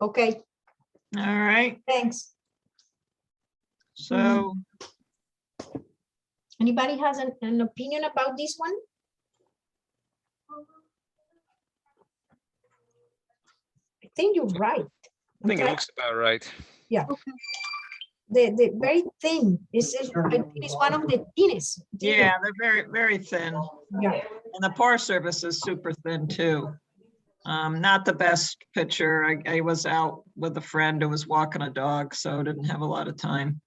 Okay, All right. thanks. So Anybody has an opinion about this one? I think you're right. I think it looks about right. Yeah. The very thin. This is, I think it's one of the thinnest. yeah, they're very, very thin. Yeah. And the pore surface is super thin too. Not the best picture. I was out with a friend who was walking a dog, so didn't have a lot of time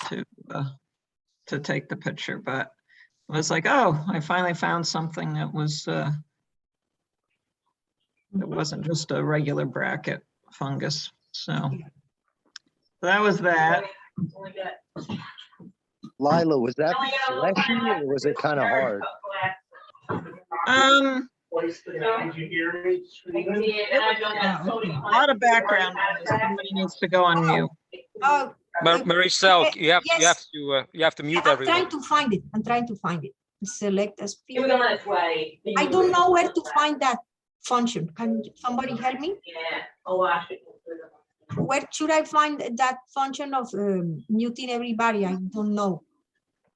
to take the picture, but I was like, oh, I finally found something that was it wasn't just a regular bracket fungus. So that was that. Lila, was that fleshy or was it kind of hard? A lot of background noise. Somebody needs to go on mute. Oh, Maricel, you have yes. you have to mute I'm everyone. trying to find it. I'm trying to find it. Select as It was on its way. I don't know where to find that function. Can somebody help me? Yeah. Oh, I should. Where should I find that function of muting everybody? I don't know.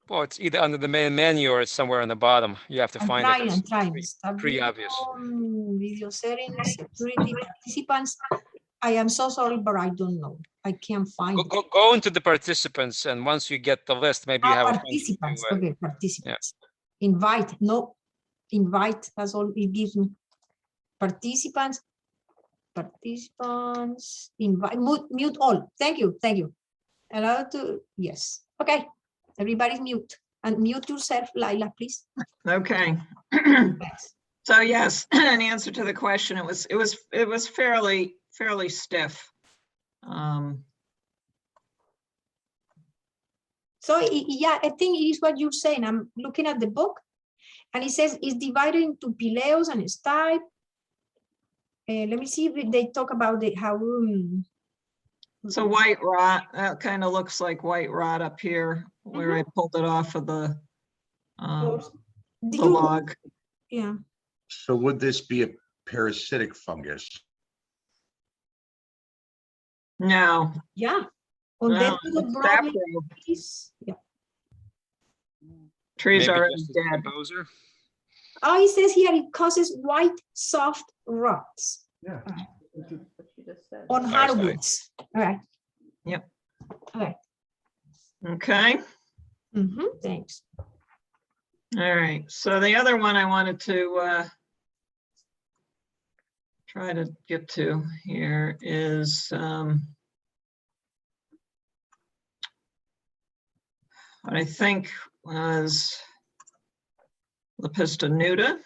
Well, it's either under the main menu or it's somewhere on the bottom. You have to I'm find trying, it. I'm trying. Pretty- Start pretty video, obvious. Video settings, security, participants. I am so sorry, but I don't know. I can't find it. Go into the participants, and once you get the list, maybe you have a function Participants, to, okay, participants. Invite, no, invite, that's all it gives me. Participants, invite, mute all. Thank you. Allow to, yes, okay. Everybody's mute. And mute yourself, Lila, please. Okay. Thanks. So yes, in answer to the question, it was fairly stiff. So yeah, I think it is what you're saying. I'm looking at the book and it says it's divided into pileus and stipe. Let me see if they talk about the how. So white rot, that kind of looks like white rot up here where I pulled it off of the log. Yeah. So would this be a parasitic fungus? No. Yeah. On No, that little it's broad sappro. piece, yeah. Trees maybe already just a dead. composer. Oh, it says here it causes white soft rots Yeah. on Nice, hardwoods. All right. Yep. Okay. Okay. Thanks. All right. So the other one I wanted to try to get to here is what I think was Lepista nuda.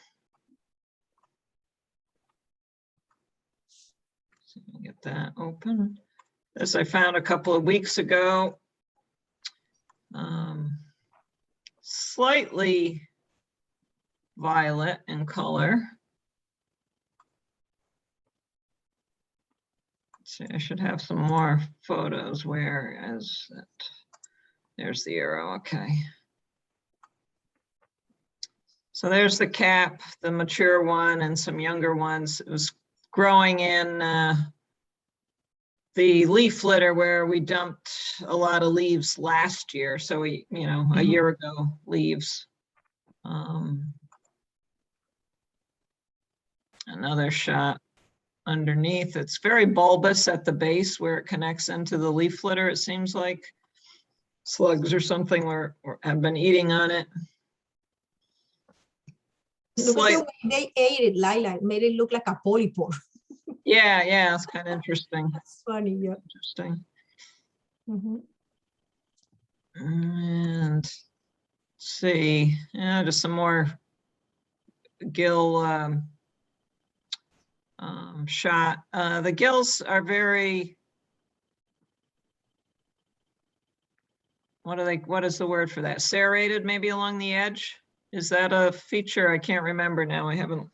So let me get that open. This I found a couple of weeks ago. Slightly violet in color. Let's see, I should have some more photos. Where is it? There's the arrow. Okay. So there's the cap, the mature one, and some younger ones. It was growing in the leaf litter where we dumped a lot of leaves last year. So we, a year ago leaves. Another shot underneath. It's very bulbous at the base where it connects into the leaf litter. It seems like slugs or something have been eating on it. Look at the way they ate it, Lila. It made it look like a polypore. Yeah, it's kind of interesting. That's funny, yeah. Interesting. Mm-hmm. And let's see, just some more gill shot. The gills are very, what is the word for that? Serrated, maybe along the edge? Is that a feature? I can't remember now. I haven't,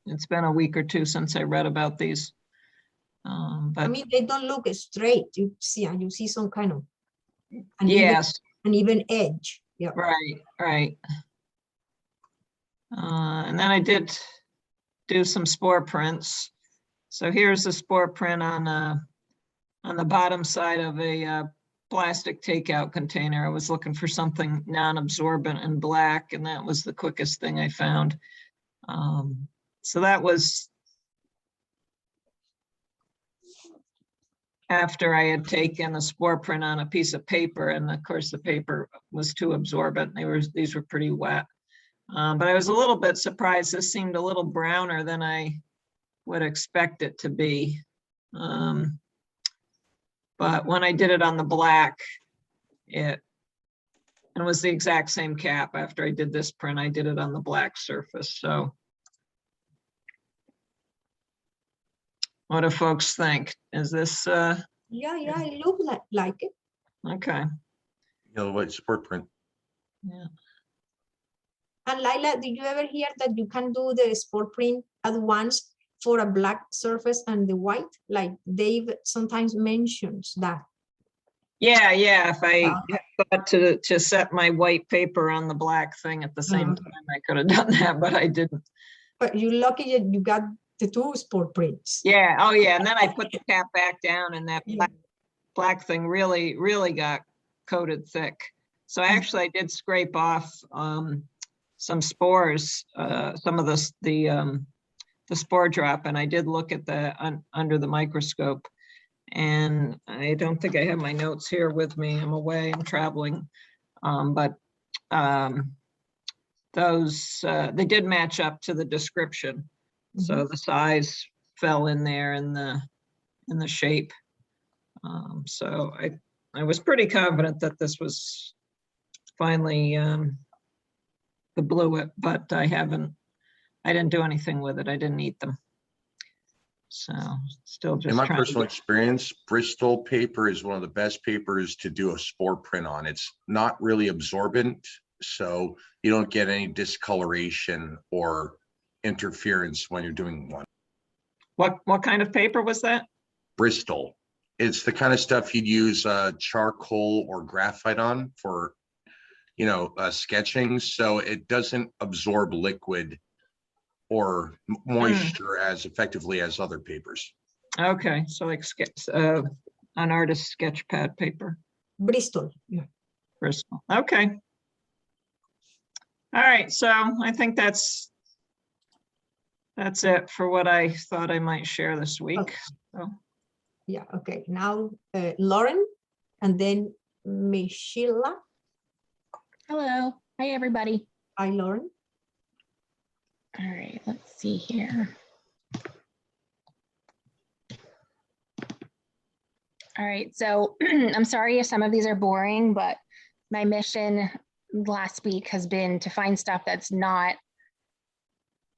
it's been a week or two since I read about these. But I mean, they don't look straight. You see some kind of yes, an even edge. Yeah. right. And then I did do some spore prints. So here's the spore print on the bottom side of a plastic takeout container. I was looking for something non-absorbent and black, and that was the quickest thing I found. So that was after I had taken a spore print on a piece of paper, and of course the paper was too absorbent. These were pretty wet. But I was a little bit surprised. This seemed a little browner than I would expect it to be. But when I did it on the black, it was the exact same cap. After I did this print, I did it on the black surface. So what do folks think? Is this Yeah, it looked like it. okay? Yellow white sport print. Yeah. And Laila, did you ever hear that you can do the sport print at once for a black surface and the white? Like Dave sometimes mentions that. Yeah, if I thought to set my white paper on the black thing at the same time, I could have done that, but I didn't. But you're lucky that you got the two sport prints. Yeah, oh yeah, and then I put the cap back down, and that Yeah. black thing really got coated thick. So actually I did scrape off some spores, some of the spore drop, and I did look at the under the microscope. And I don't think I have my notes here with me. I'm away, I'm traveling. But those, they did match up to the description. So the size fell in there in the shape. So I was pretty confident that this was finally the blue, but I didn't do anything with it. I didn't eat them. So still just In my trying personal to experience, Bristol paper is one of the best papers to do a spore print on. It's not really absorbent, so you don't get any discoloration or interference when you're doing one. What kind of paper was that? Bristol. It's the kind of stuff you'd use charcoal or graphite on for, sketching. So it doesn't absorb liquid or moisture as effectively as other papers. Okay, so like an artist's sketch pad paper. Bristol. Yeah. Bristol. Okay. All right, so I think that's it for what I thought I might share this week. Okay. So. Yeah. Okay. Now Lauren, and then Michelle. Hello. Hi, everybody. Hi, Lauren. All right, let's see here. All right, so I'm sorry if some of these are boring, but my mission last week has been to find stuff that's not,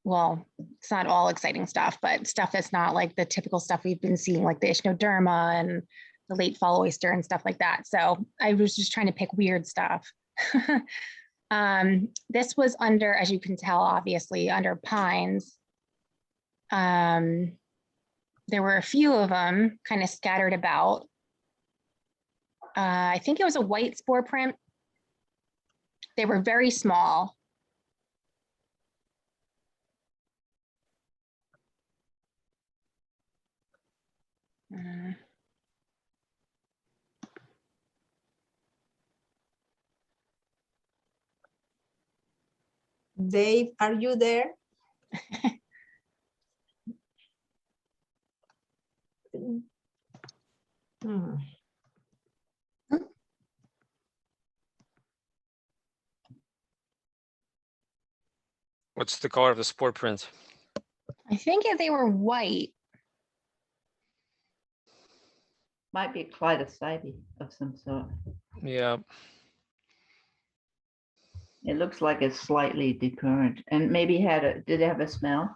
well, it's not all exciting stuff, but stuff that's not like the typical stuff we've been seeing, like the ichnoderma and the late fall oyster and stuff like that. So I was just trying to pick weird stuff. This was under, as you can tell, obviously under pines. There were a few of them kind of scattered about. I think it was a white spore print. They were very small. Dave, are you there? What's the color of the spore print? I think they were white. Might be a Clitocybe of some sort. Yeah. It looks like it's slightly decurrent and maybe did it have a smell?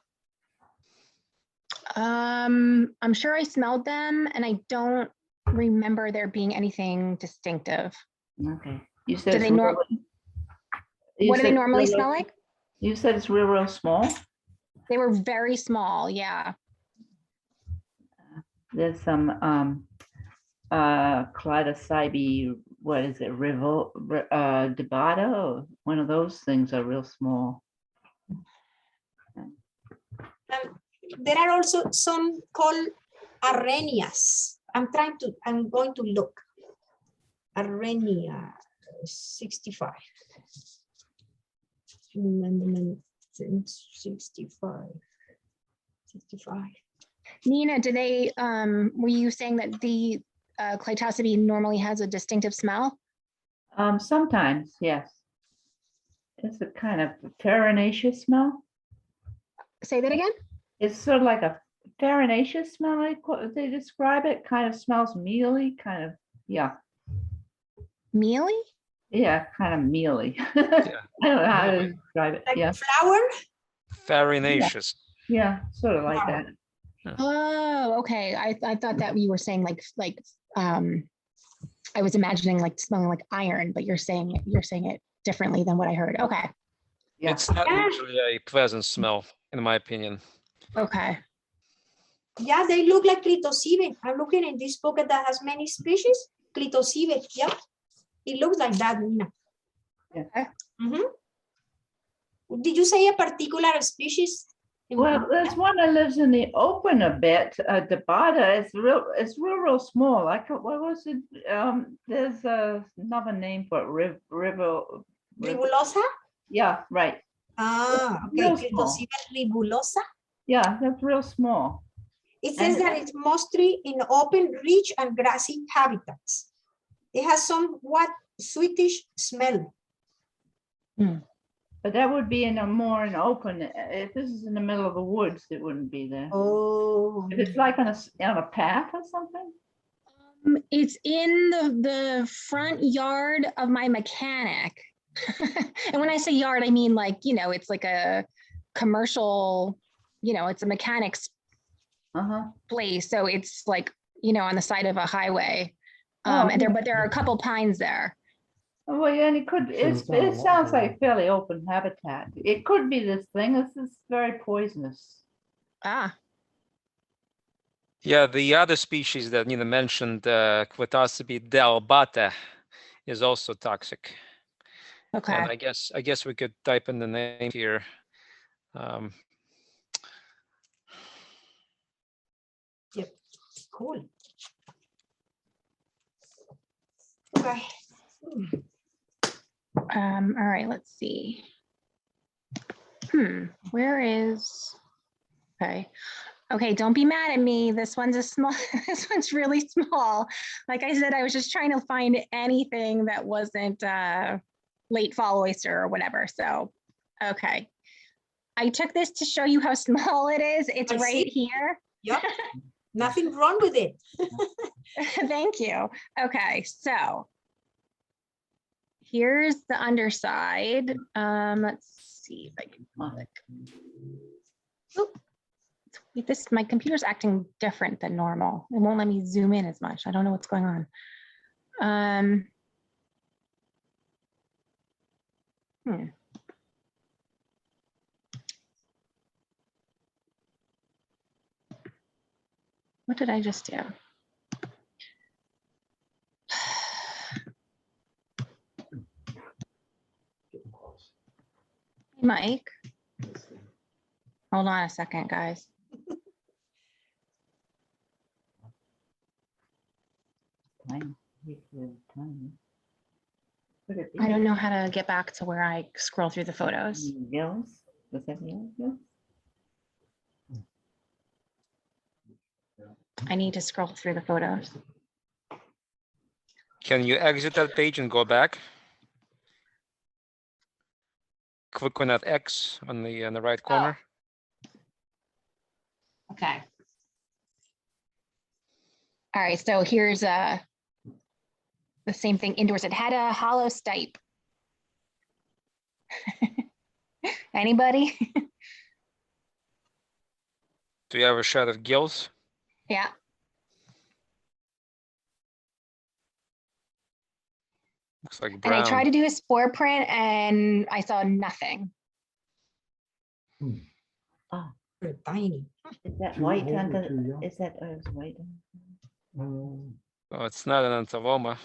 I'm sure I smelled them and I don't remember there being anything distinctive. Okay. You said Do they what do they normally smell like? You said it's real small? They were very small, yeah. There's some Clitocybe, what is it, debata? One of those things are real small. There are also some called Arrhenias. I'm going to look. Arrhenia 65. Amendment 65. Nina, do they, were you saying that the Clitocybe normally has a distinctive smell? Sometimes, yes. It's a kind of farinaceous smell. Say that again? It's sort of like a farinaceous smell, they describe it, kind of smells mealy, kind of, yeah. Mealy? Yeah, kind of mealy. I don't know how to describe it. Like Yeah, flour? Farinaceous. yeah, sort of like that. Oh, okay. I thought that you were saying like I was imagining like smelling like iron, but you're saying it differently than what I heard. Okay. Yeah. It's not usually a pleasant smell, in my opinion. Okay. Yeah, they look like Clitocybe. I'm looking in this book that has many species. Clitocybe, yeah. It looks like that, Nina. Yeah. Did you say a particular species? Well, there's one that lives in the open a bit, Debata. It's real small. Like, what was it? There's another name for it, Ribulosa? Yeah, right. Ah, okay. Real small. Clitocybe ribulosa. Yeah, that's real small. It says that it's mostly in open, rich, and grassy habitats. It has somewhat sweetish smell. But that would be in a more in open. If this is in the middle of the woods, it wouldn't be there. Oh. If it's like on a path or something. It's in the front yard of my mechanic. And when I say yard, I mean like, it's like a commercial, it's a mechanic's place. So it's like, on the side of a highway. But there are a couple pines there. Well, yeah, and it sounds like fairly open habitat. It could be this thing. This is very poisonous. Ah. Yeah, the other species that Nina mentioned, Clitocybe delbata, is also toxic. Okay. And I guess we could type in the name here. Yep. Cool. Okay. All right, let's see. Where is, okay, don't be mad at me. This one's this one's really small. Like I said, I was just trying to find anything that wasn't late fall oyster or whatever. So, okay. I took this to show you how small it is. It's right here. Yep. Nothing wrong with it. Thank you. Okay, so here's the underside. Let's see if I can click. My computer's acting different than normal. It won't let me zoom in as much. I don't know what's going on. What did I just do? Mike, hold on a second, guys. I don't know how to get back to where I scroll through the photos. Gills? Was that gills? I need to scroll through the photos. Can you exit that page and go back? Click on that X on the right corner. Okay. All right, so here's the same thing indoors. It had a hollow stipe. Anybody? Do you have a shot of gills? Yeah. Looks like And brown. I tried to do a spore print and I saw nothing. Oh, They're tiny. is that Too white old or under? too young? Is that white? Oh, it's not an Hebeloma.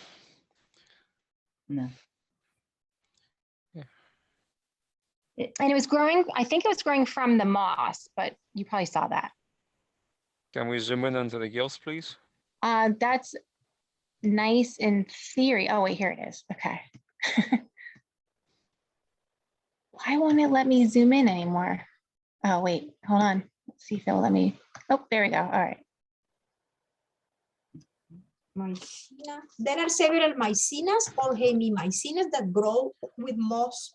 No. And it was growing, I think it was growing from the moss, but you probably saw that. Can we zoom in onto the gills, please? That's nice in theory. Oh, wait, here it is. Okay. Why won't it let me zoom in anymore? Oh, wait, hold on. Let's see if it'll let me. Oh, there we go. All right. Mycena. There are several mycenas or hemimycenas that grow with moss.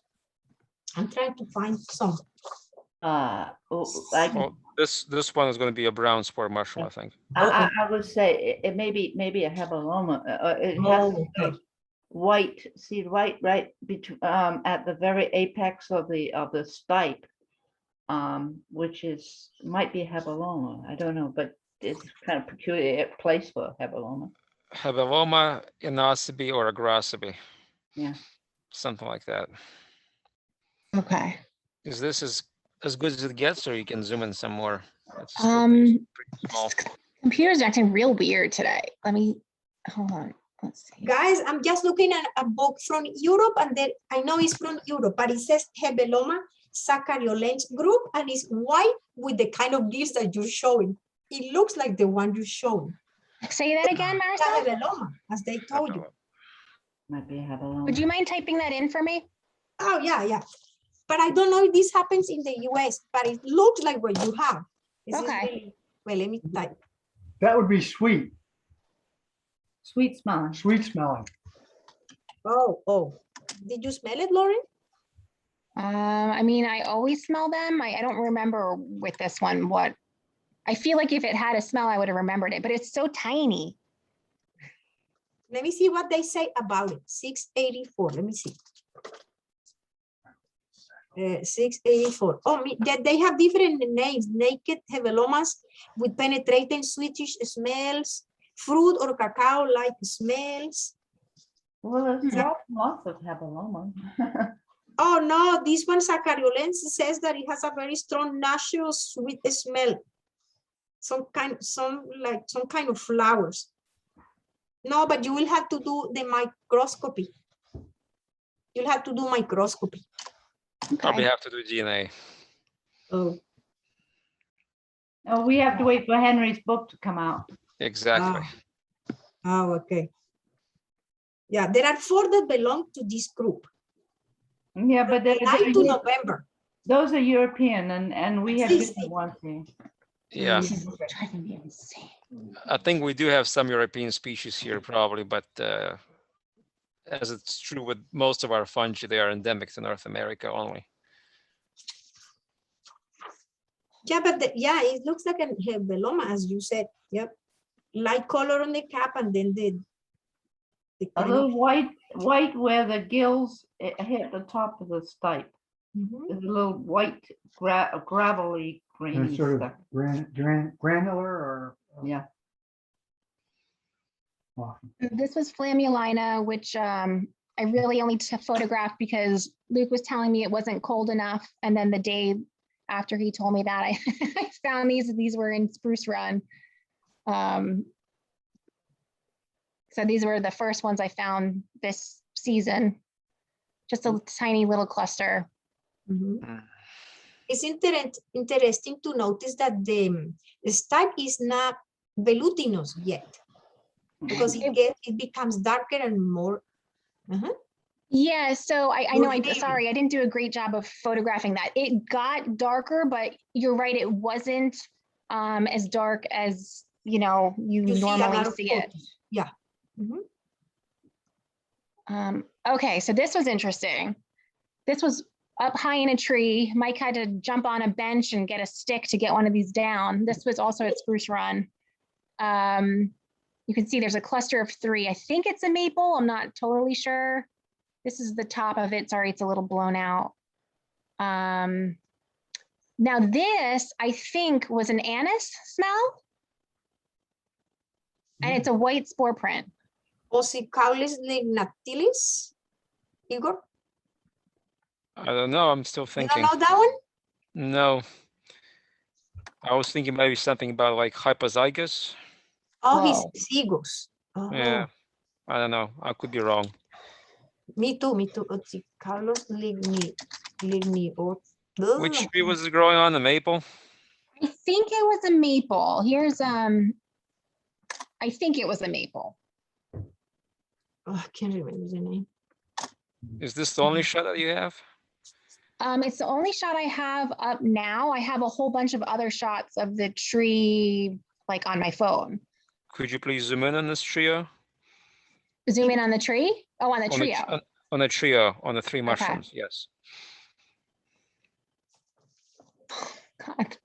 I'm trying to find some. Well, this one is going to be a brown spore mushroom, I think. I would say it may be a Hebeloma. It has Oh, okay. white, see right between at the very apex of the stipe, which might be Hebeloma. I don't know, but it's kind of peculiar place for Hebeloma. Hebeloma, Inocybe, or Agracibe. Yeah. Something like that. Okay. Is this as good as it gets, or you can zoom in some more? It's still Um, pretty small. Computer's acting real weird today. Let me, hold on. Let's see. Guys, I'm just looking at a book from Europe, and then I know it's from Europe, but it says Hebeloma saccariolens group, and it's white with the kind of gills that you're showing. It looks like the one you're showing. Say that again, The Marisol? Hebeloma, as they told you. Might be Hebeloma. Would you mind typing that in for me? Oh, yeah. But I don't know if this happens in the US, but it looks like what you have. This is Okay. really, well, let me type. That would be sweet, Sweet smelling. sweet smelling. Oh. Did you smell it, Lauren? I mean, I always smell them. I don't remember with this one what. I feel like if it had a smell, I would have remembered it, but it's so tiny. Let me see what they say about it. 684. Let me see. 684. Oh, they have different names. Naked Hebelomas with penetrating sweetish smells, fruit or cacao-like smells. Well, there's lots of Hebeloma. Oh no, this one saccariolens says that it has a very strong natural sweet smell. Some kind of flowers. No, but you will have to do the microscopy. You'll have to do microscopy. Probably Okay. have to do DNA. Oh. Oh, we have to wait for Henry's book to come out. Exactly. Oh, okay. Yeah, there are 4 that belong to this group. Yeah, but From July to November. those are European, and we have Yes. different ones here. Yeah, This is driving me insane. I think we do have some European species here probably, but as it's true with most of our fungi, they are endemic to North America only. Yeah, but it looks like a Hebeloma, as you said. Yep. Light color on the cap, and then the A kind little of, white where the gills hit the top of the stipe. Mhm. There's a little white gravelly And grainy it's sort stuff. of granular or. Yeah. Awesome. This was Flammulina, which I really only photographed because Luke was telling me it wasn't cold enough. And then the day after he told me that, I, I found these were in Spruce Run. So these were the first ones I found this season. Just a tiny little cluster. Mhm. It's interesting to notice that the stipe is not velutinous yet, because it becomes darker and more. Yeah, so I More know, heavy. sorry, I didn't do a great job of photographing that. It got darker, but you're right, it wasn't as dark as, you know, you You see a normally lot of see it. photos. Yeah. Mhm. Okay, so this was interesting. This was up high in a tree. Mike had to jump on a bench and get a stick to get one of these down. This was also at Spruce Run. You can see there's a cluster of 3. I think it's a maple. I'm not totally sure. This is the top of it. Sorry, it's a little blown out. Now this, I think, was an anise smell. And it's a white spore print. Ossicaulis lignatilis, Igor? I don't know, I'm still You thinking. don't know that one? No. I was thinking maybe something about like Hypsizygus. Oh, Wow. Hypsizygus. Oh, Yeah, I don't know. I could be wrong. me too. Ossicaulis Which tree was it growing on? The maple? I think it was a maple. Here's, I think it was a maple. Oh, I can't remember the name. Is this the only shot that you have? It's the only shot I have up now. I have a whole bunch of other shots of the tree, like on my phone. Could you please zoom in on this trio? Zoom in on the tree? Oh, on the On the, trio. on the trio, on the three mushrooms, yes. God.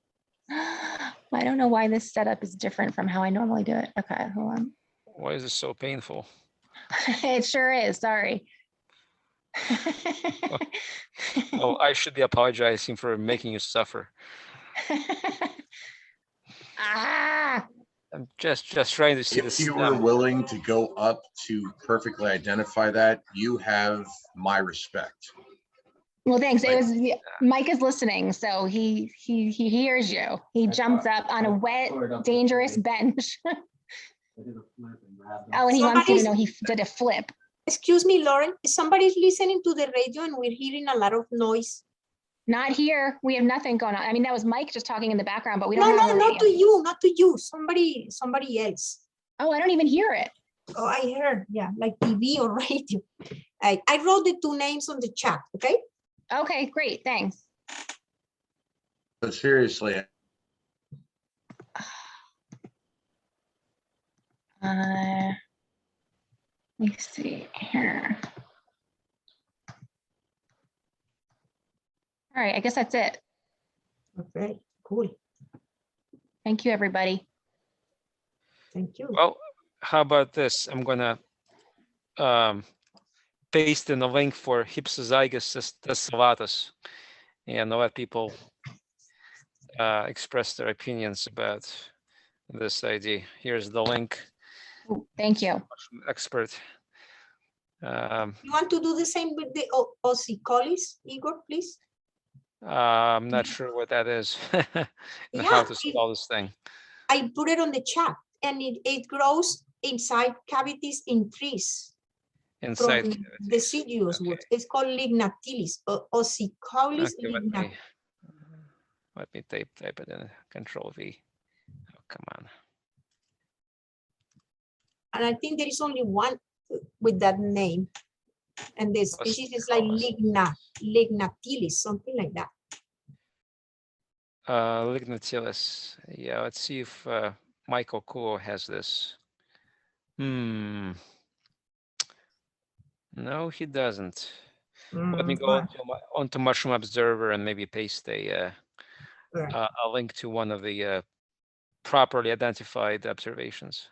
I don't know why this setup is different from how I normally do it. Okay, hold on. Why is this so painful? It sure is, sorry. Well, I should be apologizing for making you suffer. Ah, I'm just trying to see If the you were stem. willing to go up to perfectly identify that, you have my respect. well, thanks. It Right. was Mike is listening, so he hears you. He jumps up on a wet, dangerous bench. Oh, and he wants you to Somebody's- know he did a flip. Excuse me, Lauren, somebody's listening to the radio and we're hearing a lot of noise. Not here. We have nothing going on. I mean, that was Mike just talking in the background, but we No, don't have no, a not to radio. you, not to you, somebody else. Oh, I don't even hear it. Oh, I heard, yeah, like TV or radio. I wrote the two names on the chat, okay? Okay, great, thanks. But seriously, Let me see here. All right, I guess that's it. Okay, cool, Thank you, everybody. thank you. Well, how about this? I'm gonna paste in the link for Hypsizygus tessellatus and let people express their opinions about this idea. Here's the link, Ooh, thank you. expert. You want to do the same with the ossicolis, Igor, please? I'm not sure what that is and how Yeah, to spell this thing. I put it on the chat and it grows inside cavities in trees. Inside. From cavities. deciduous Okay. wood. It's called lignatilis, ossicolis Okay, lignatilis. let me type it in Control V. Oh, come on. And I think there is only one with that name. And the species is like lignatilis, something like that. Lignatilis. Yeah, let's see if Michael Kuo has this. No, he doesn't. Let me go onto Mushroom Observer and maybe paste a link to one of the properly identified observations.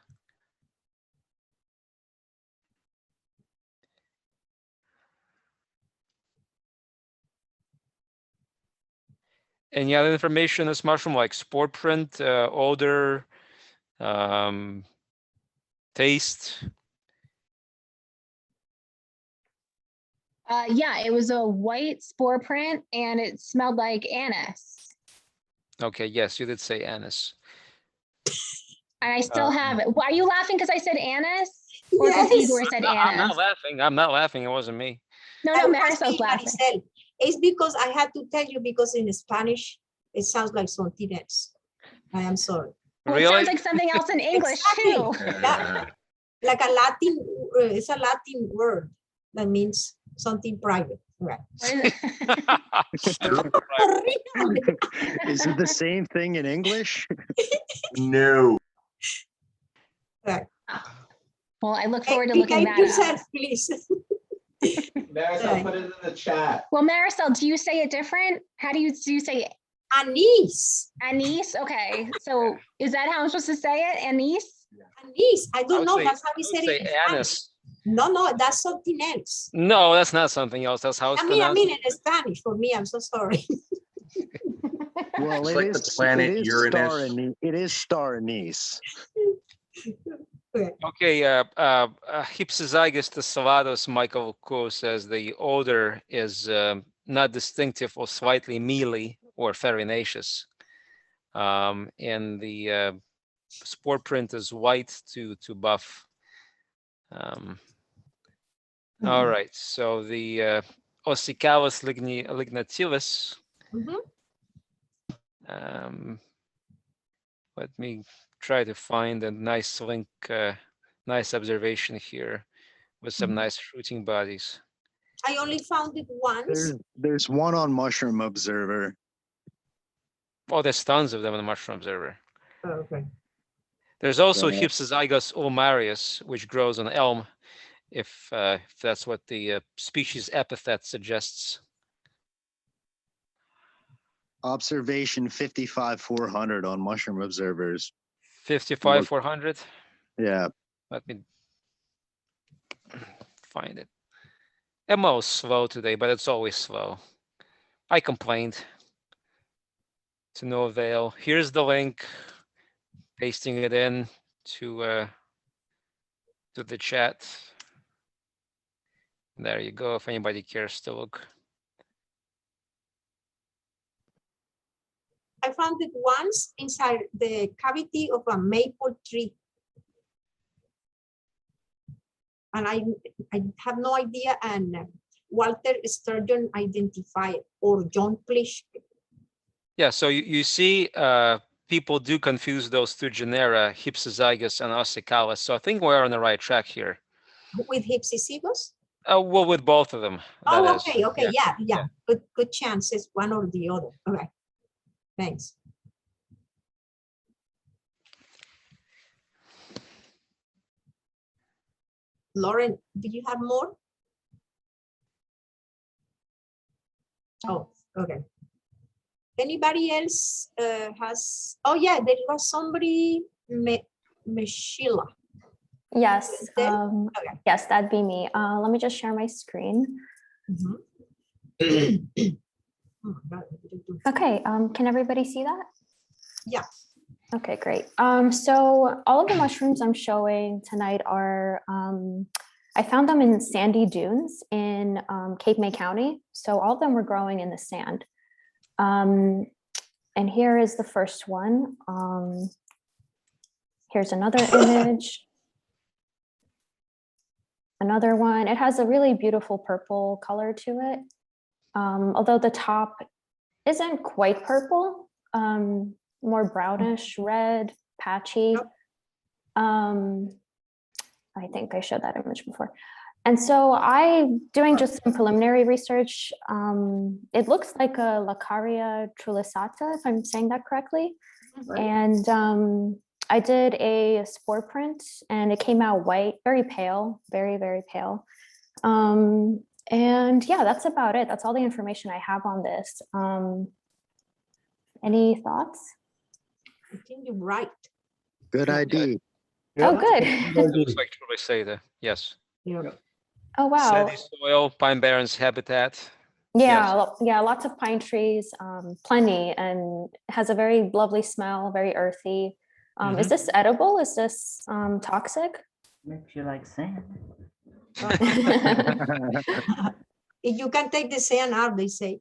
Any other information on this mushroom, like spore print, odor, taste? Yeah, it was a white spore print and it smelled like anise. Okay, yes, you did say anise. And I still have it. Why are you laughing? Because I said anise? Or because Yes. Igor said I'm not anise? laughing. I'm not laughing. It wasn't me. No, I no, was Marisol's being laughing. Maricel. It's because I had to tell you because in Spanish, it sounds like something else. I am sorry. Well, it Really? sounds like something else in English too. Yeah. Like a Latin, it's a Latin word that means something private. Right. What is it? Is it the same thing in English? no. Right. Well, I look forward to looking Behave that up. yourself, please. Marisol, put it in the chat. Well, Marisol, do you say it different? How do you say Anise. anise? Okay, so is that how I'm supposed to say it? Anise? Anise. I don't know. Say, That's how we I said would it say in Spanish. anise. No, that's something else. No, that's not something else. That's how it's I pronounced. mean in Spanish for me. I'm so sorry. Well, It's it like is, the planet it is Uranus. star anise. It is star anise. Okay, Hypsizygus tessellatus, Michael Kuo says the odor is not distinctive or slightly mealy or farinaceous. And the spore print is white to buff. All right, so the Ossicalis lignatilis Mhm. Let me try to find a nice link, nice observation here with some nice fruiting bodies. I only found it once. There's one on Mushroom Observer. Oh, there's tons of them in the Mushroom Observer. Oh, okay. There's also Yeah. Hypsizygus ulmarius, which grows on elm, if that's what the species epithet suggests. Observation 55,400 on Mushroom Observers. 55,400. Yeah. Let me find it. MO is slow today, but it's always slow. I complained. To no avail. Here's the link. Pasting it in to the chat. There you go, if anybody cares to look. I found it once inside the cavity of a maple tree. And I have no idea, and Walter Sturgeon identified, or John Plish. Yeah, so you see people do confuse those two genera, Hypsizygus and Ossicalis. So I think we're on the right track here. With Hypsizygus? Well, with both of them. Oh, that is. okay, okay, Yeah. yeah. Good chances, one or the other. Okay, thanks. Lauren, do you have more? Oh, okay. Anybody else has? Oh yeah, there was somebody, Meshila. Yes, Okay. yes, that'd be me. Let me just share my screen. Oh, God. Okay, can everybody see that? Yeah. Okay, great. So all of the mushrooms I'm showing tonight are, I found them in sandy dunes in Cape May County. So all of them were growing in the sand. And here is the first one. Here's another image. Another one. It has a really beautiful purple color to it. Although the top isn't quite purple, more brownish red, patchy. I think I showed that image before. And so doing just some preliminary research, it looks like a Laccaria trulicata, if I'm saying that correctly. Right. And I did a spore print and it came out white, very pale, very, very pale. And yeah, that's about it. That's all the information I have on this. Any thoughts? I think you're right. Good idea. Oh, good. Looks like Trulicata, yes. Yeah. Oh, wow. Sandy soil, Pine Barrens habitat. Yeah, yeah, lots of pine trees, plenty, and it has a very lovely smell, very earthy. Is this edible? Is this toxic? Makes you like sand. If you can take the sand out, they say.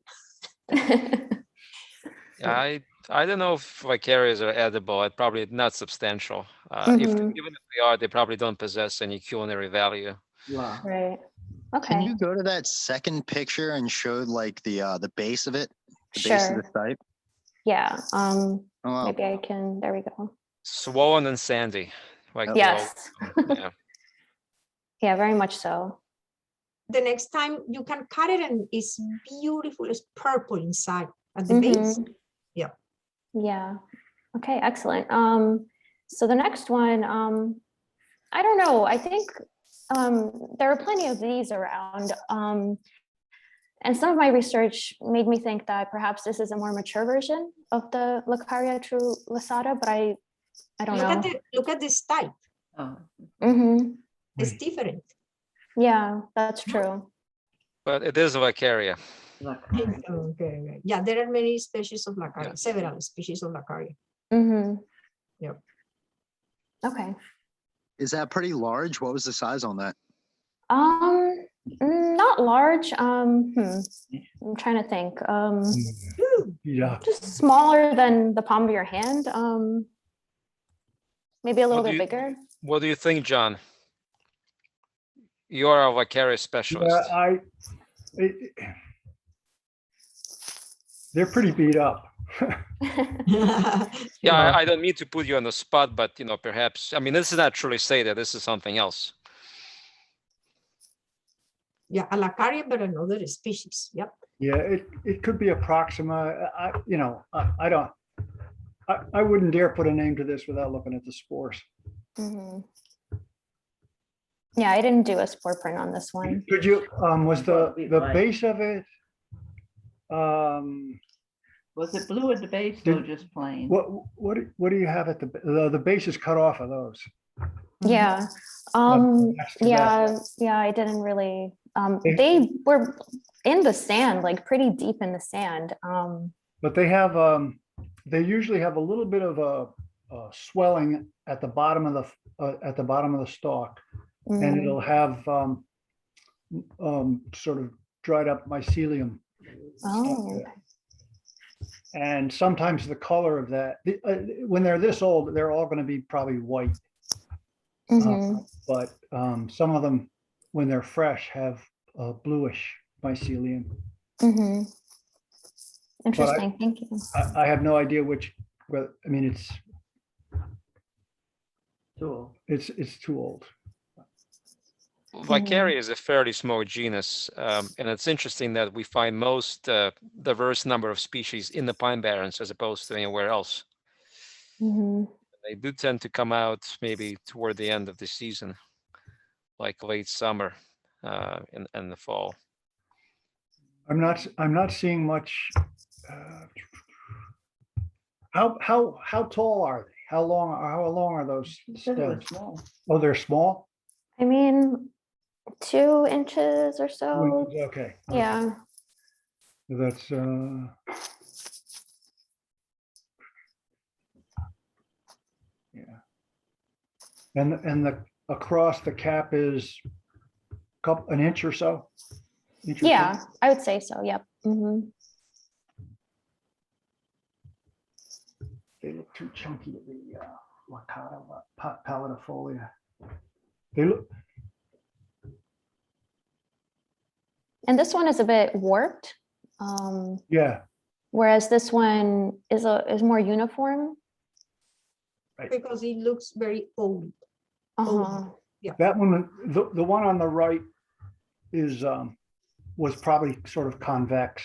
I don't know if Laccarias are edible. Probably not substantial. Even if they are, they probably don't possess any culinary value. Wow. Right. Can Okay. you go to that second picture and show like the base of it? The base of the Sure. type? Yeah. Oh, wow. Maybe I can. There we go. Swollen and sandy. Like Yes. yeah. Yeah, very much so. The next time you can cut it and it's beautiful. It's purple inside at the base. Yeah. Yeah. Okay, excellent. So the next one, I don't know. I think there are plenty of these around. And some of my research made me think that perhaps this is a more mature version of the Laccaria trulicata, but I don't know. Look at this type. Oh, It's different. Yeah, that's true. But it is Laccaria. Laccaria. Okay. Yeah, there are many species of Laccaria, several species of Laccaria. Yep. Okay. Is that pretty large? What was the size on that? Not large. I'm trying to think. Yeah. Just smaller than the palm of your hand. Maybe a little bit bigger. What do you think, John? You're a Laccaria specialist. Yeah, they're pretty beat up. Yeah, Uh, I don't mean to put you on the spot, but perhaps, I mean, this is not truly say that this is something else. Yeah, a Laccaria, but another species. Yep. Yeah, it could be a proxima. I wouldn't dare put a name to this without looking at the spores. Mhm. Yeah, I didn't do a spore print on this one. Could you, was the Right. base of it? Was it blue at the base or Did- just plain? What do you have at the base is cut off of those? Yeah. That's too bad. Yeah, I didn't really, They- they were in the sand, like pretty deep in the sand. But they have, they usually have a little bit of a swelling at the bottom of the stalk, and mm, it'll have sort of dried up mycelium. Oh, And sometimes the color of that, when they're this old, they're all going to be probably white. mhm. But some of them, when they're fresh, have a bluish mycelium. Mhm. Interesting, thank you. I have no idea which, but I mean, it's too old. Laccaria is a fairly small genus, and it's interesting that we find most diverse number of species in the pine barrens as opposed to anywhere else. Mhm. They do tend to come out maybe toward the end of the season, like late summer and the fall. I'm not seeing much. How tall are they? How long are those You said it was stems? small. Oh, they're small? I mean, 2 inches or so. Okay. Yeah. That's yeah. And the across the cap is an inch or so? Inch or two? Yeah, I would say so. Yep. Mhm. They look too chunky to be Laccaria palladifolia. They look, And this one is a bit warped, yeah, whereas this one is more uniform. Because it looks very old. Uh-huh. that one, the one on the right is was probably sort of convex,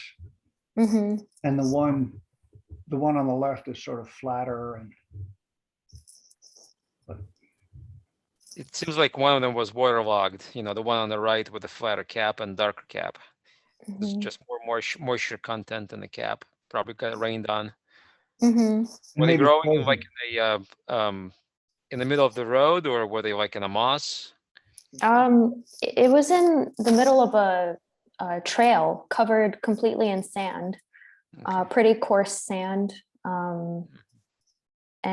Mhm. and the one on the left is sort of flatter and It seems like one of them was waterlogged, the one on the right with the flatter cap and darker cap. It's Mhm. just more moisture content in the cap, probably got rained on. Mhm. Were they maybe growing frozen. like in the middle of the road, or were they like in a moss? It was in the middle of a trail covered completely in sand, pretty coarse sand. And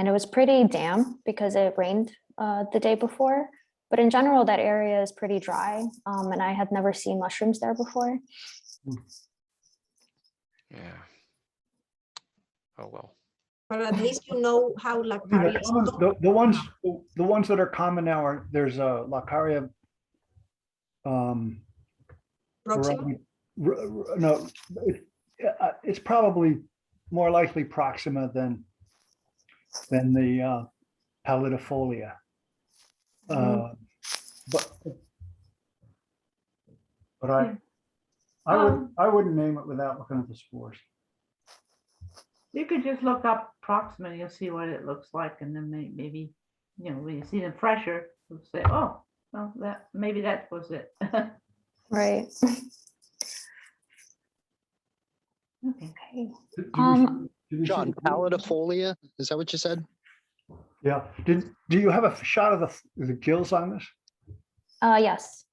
it was pretty damp because it rained the day before. But in general, that area is pretty dry. And I had never seen mushrooms there before. Yeah. Oh, well. But at least you know how Laccaria is done. The ones that are common now are, there's a Laccaria. Proxima? No, it's probably more likely Proxima than the palladifolia. But I wouldn't name it without looking at the spores. You could just look up Proxima, and you'll see what it looks like, and then maybe, when you see them fresher, you'll say, oh, well, maybe that was it. Right. Okay. John, palladifolia, is that what you said? Yeah. Do you have a shot of the gills on this? Yes.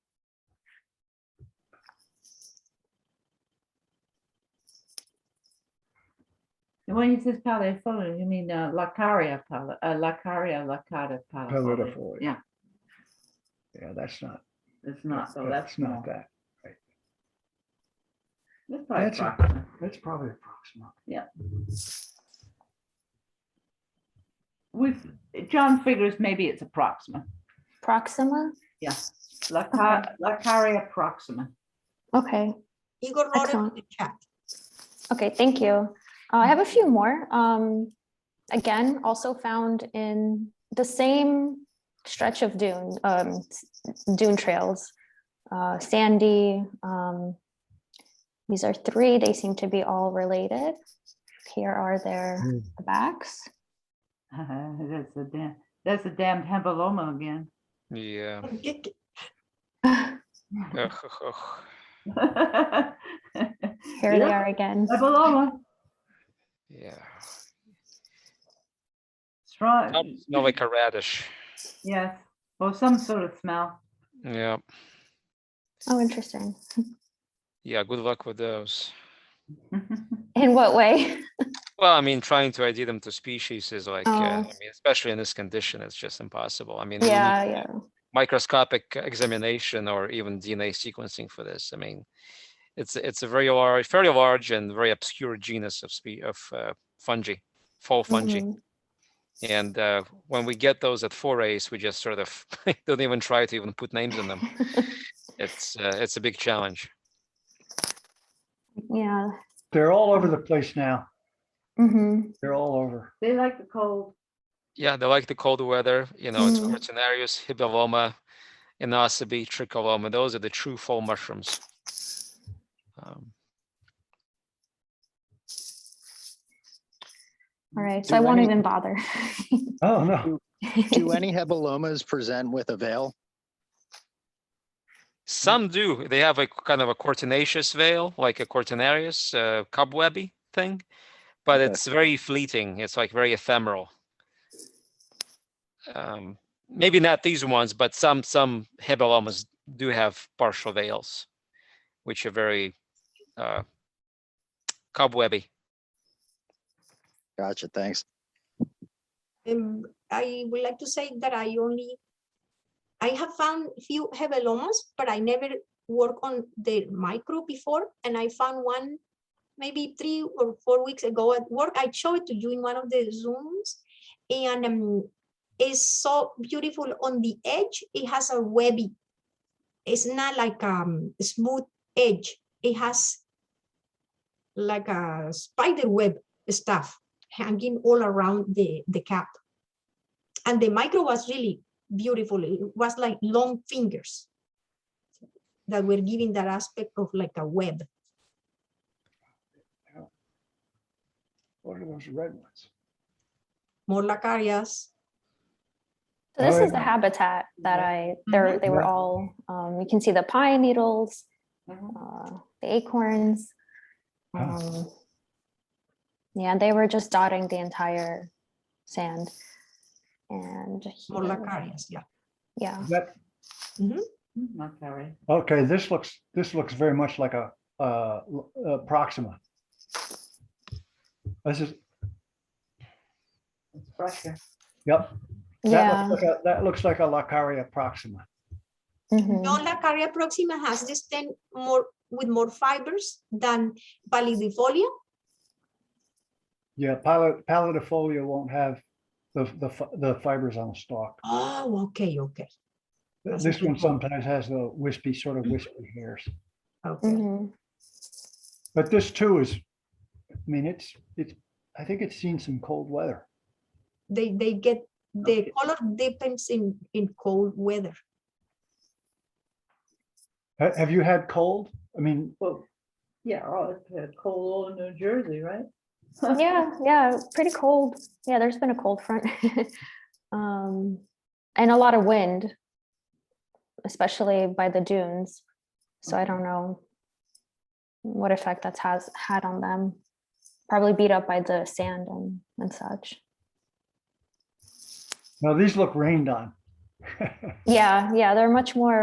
And when he says palladifolia, you mean Laccaria laccata palladifolia. Palladifolia. Yeah, Yeah, that's not. it's not, so That's that's not not. that. That's probably That's Proxima. That's probably a Proxima. Yeah. John figures maybe it's a Proxima. Proxima? Yeah. Laccaria Proxima. Okay. Igor wrote it in Excellent. the chat. Okay, thank you. I have a few more. Again, also found in the same stretch of dune trails, sandy. These are 3. They seem to be all related. Here are their backs. That's a damned Hebeloma again. Yeah. Here they are again. Hebeloma. Yeah. Strong. Some smell like a radish. Yes. Or some sort of smell. Yeah. Oh, interesting. Yeah. Good luck with those. In what way? Well, I mean, trying to ID them to species is like, I Oh. mean, especially in this condition, it's just impossible. I mean, you need Yeah. microscopic examination or even DNA sequencing for this. I mean, it's a very large and very obscure genus of fungi, fall fungi. Mhm. And when we get those at forays, we just sort of don't even try to even put names on them. It's a big challenge. Yeah. They're all over the place now. Mm-hmm. They're all over. They like the cold. Yeah, they like the cold weather. You know, it's Mm. Cortinarius, Hebeloma, Inocybe, Tricholoma. Those are the true fall mushrooms. All right. Do So I won't any- even bother. Oh, no. Do any Hebelomas present with a veil? Some do. They have a kind of a cortinaceous veil, like a Cortinarius, cobwebby thing, but Okay. it's very fleeting. It's like very ephemeral. Maybe not these ones, but some Hebelomas do have partial veils, which are very cobwebby. Gotcha. Thanks. I would like to say that I have found a few Hebelomas, but I never worked on the micro before. And I found one maybe 3 or 4 weeks ago at work. I showed it to you in one of the Zooms. And it's so beautiful on the edge. It has a webby. It's not like a smooth edge. It has like a spider web stuff hanging all around the cap. And the micro was really beautiful. It was like long fingers that were giving that aspect of like a web. What are those red ones? More Laccarias. So this Oh, is the yeah. habitat that they were Yeah. all, you can see the pine needles, Mhm. the acorns. Oh. Yeah, they were just dotting the entire sand. And More here- Laccarias, yeah. yeah. That, Not very. okay, this looks very much like a Proxima. This is, It's fresher. yep. Yeah. That looks like a Laccaria Proxima. Mhm. No, Laccaria proxima has the stem with more fibers than Pallidifolia. Yeah, Pallidifolia won't have the fibers on the stalk. Oh, okay. That's This a good one point. sometimes has the sort of wispy hairs. Okay. Mhm. But this too is, I mean, it's, I think it's seen some cold weather. They get the color depends in cold weather. Have you had cold? I mean, Well, yeah, it's cold in New Jersey, right? Yeah, pretty cold. Yeah, there's been a cold front. And a lot of wind, especially by the dunes. So I don't know what effect that has had on them. Probably beat up by the sand and such. no, these look rained on. Yeah, they're much more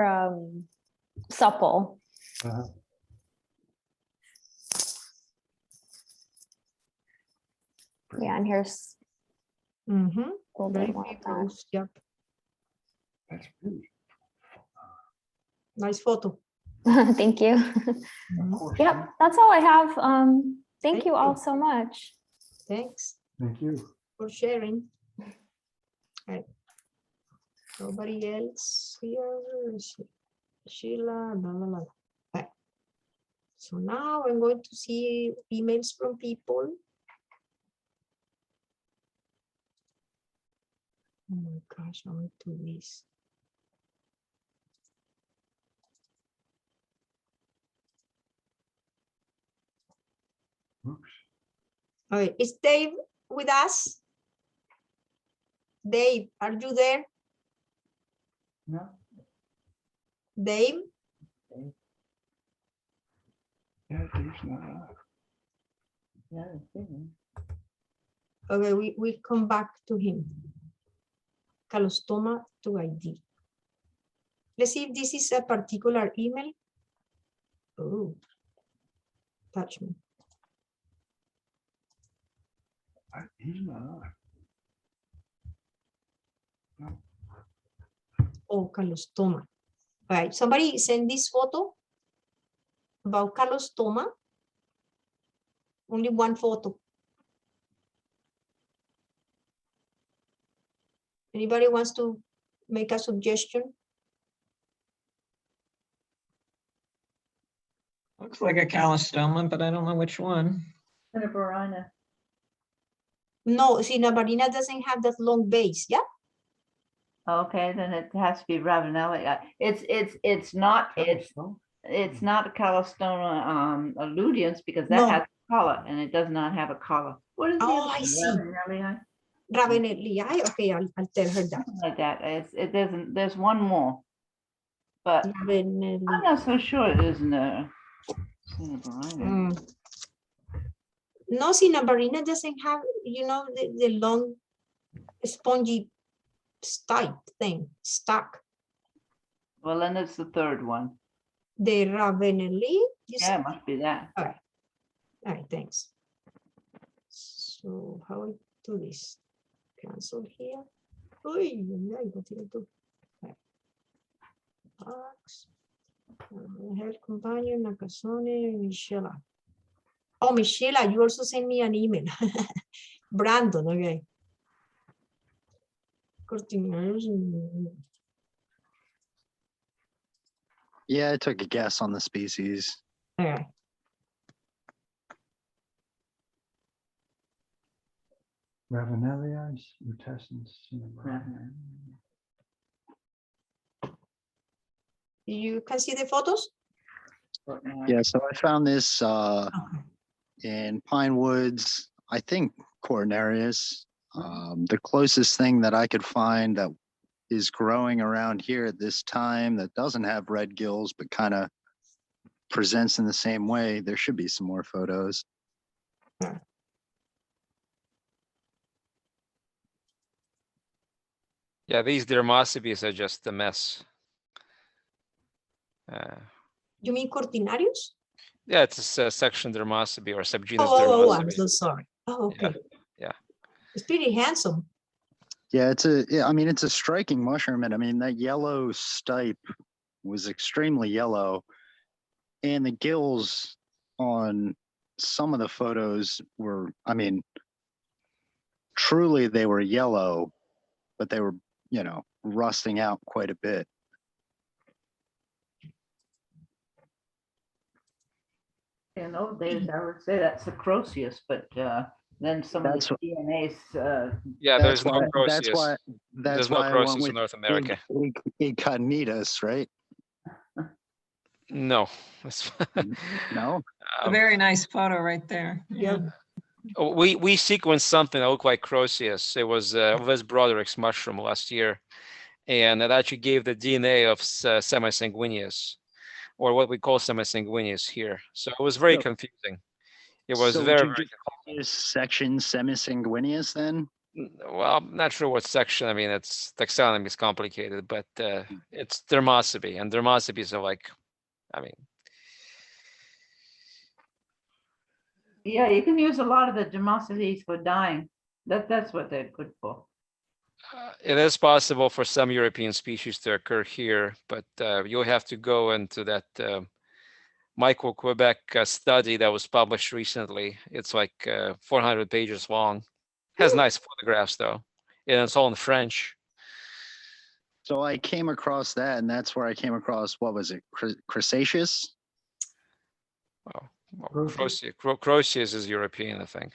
supple. Uh-huh. Yeah, and here's Mm-hmm. a little bit more of that. Yep. That's really, Nice photo. Thank you. of course. Yep, that's all I have. Thank Thank you all you. so much. Thanks Thank you. for sharing. Right. Nobody else here. Sheila, blah, blah, blah. Right. So now I'm going to see emails from people. Oh my gosh, I want to do this. Oops. Okay, is Dave with us? Dave, are you there? No. Dave? Yeah, he's not. Yeah, I see. Okay, we come back to him. Calostoma to ID. Let's see if this is a particular email. Oh, attachment. He's not. Oh, Calostoma. All right, somebody send this photo about Calostoma. Only one photo. Anybody wants to make a suggestion? Looks like a calostoma, but I don't know which one. Cinebarina. No, Sinabarina doesn't have that long base, yeah? Okay, then it has to be Ravenelli. It's not a Calostoma alludians because that No. has collar and it does not have a collar. What is the Oh, other I one? see. Ravenelli? Ravenelli, okay, I'll tell her that. Something like that. It doesn't. There's one more, but I'm Ravenelli. not so sure it isn't a Cinebarina. No, Sinabarina doesn't have, you know, the long spongy stipe thing, stuck. Well, then it's the third one. The Ravenelli, you Yeah, said? it must be that. All right, thanks. So how I do this? Cancel here. Uy, what did I do? Box. Health companion, Nakasone, Michela. Oh, Michela, you also sent me an email. Brandon, okay. Cortinarios. Yeah, I took a guess on the species. Okay. Ravenelli, Utessens, Cinebarina. You can see the photos? Yeah, so I found this Okay. in Pine Woods, I think Coronarius. The closest thing that I could find that is growing around here at this time that doesn't have red gills, but kind of presents in the same way. There should be some more photos. Yeah, these dermosipes are just a mess. You mean Cortinarius? Yeah, it's a section dermosipe or subgenus Oh, I'm dermosipe. so sorry. Oh, okay. Yeah. It's pretty handsome. Yeah, I mean, it's a striking mushroom. And I mean, that yellow stipe was extremely yellow. And the gills on some of the photos were, I mean, truly they were yellow, but they were, you know, rusting out quite a bit. In those days, I would say that's the Croceus, but then some of That's the DNA's. Yeah, there's no That's Croceus. why. There's That's no why I went Croceus with in North America. Incognitus, right? No. That's- No. A very nice photo right there. Yeah. We sequenced something that looked like Croceus. It was Wes Broderick's mushroom last year, and it actually gave the DNA of semisanguineus, or what we call semisanguineus here. So it was very So- confusing. It was So very, would you very just call this section semisanguineus then? well, I'm not sure what section. I mean, it's taxonomy is complicated, but it's dermosipe, and dermosipes are like, I mean, Yeah, you can use a lot of the dermosities for dyeing. That's what they're good for. it is possible for some European species to occur here, but you'll have to go into that Michael Quebec study that was published recently. It's like 400 pages long. Has nice photographs though, and it's all in French. So I came across that, and that's where I came across, what was it, Cretaceous? Well, Croceus? Croceus is European, I think.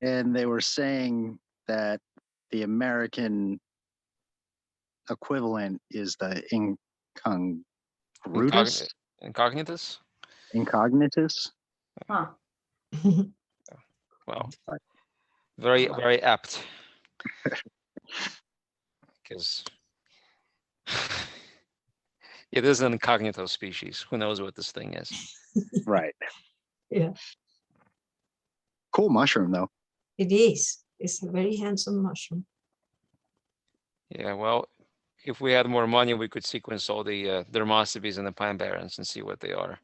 And they were saying that the American equivalent is the incongrutus, Incognitus? incognitus. Huh. Well, very, very apt. Because it is an incognito species. Who knows what this thing is? Right. Yeah. Cool mushroom though. It is. It's a very handsome mushroom. Yeah, well, if we had more money, we could sequence all the Dermoscipes and the Pine Barrens and see what they are.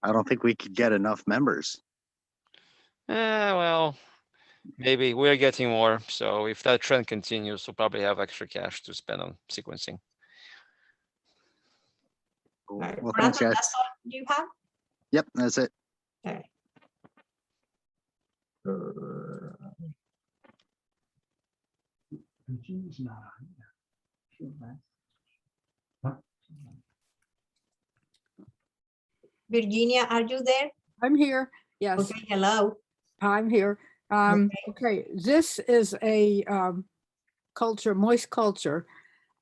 I don't think we could get enough members. Well, maybe we're getting more. So if that trend continues, we'll probably have extra cash to spend on sequencing. Cool. Right. Well, thanks, Brandon, guys. that's all you have? Yep, that's it. All right. Virginia, are you there? I'm here. Yes, Okay, hello. I'm here. Okay, this is a culture, moist culture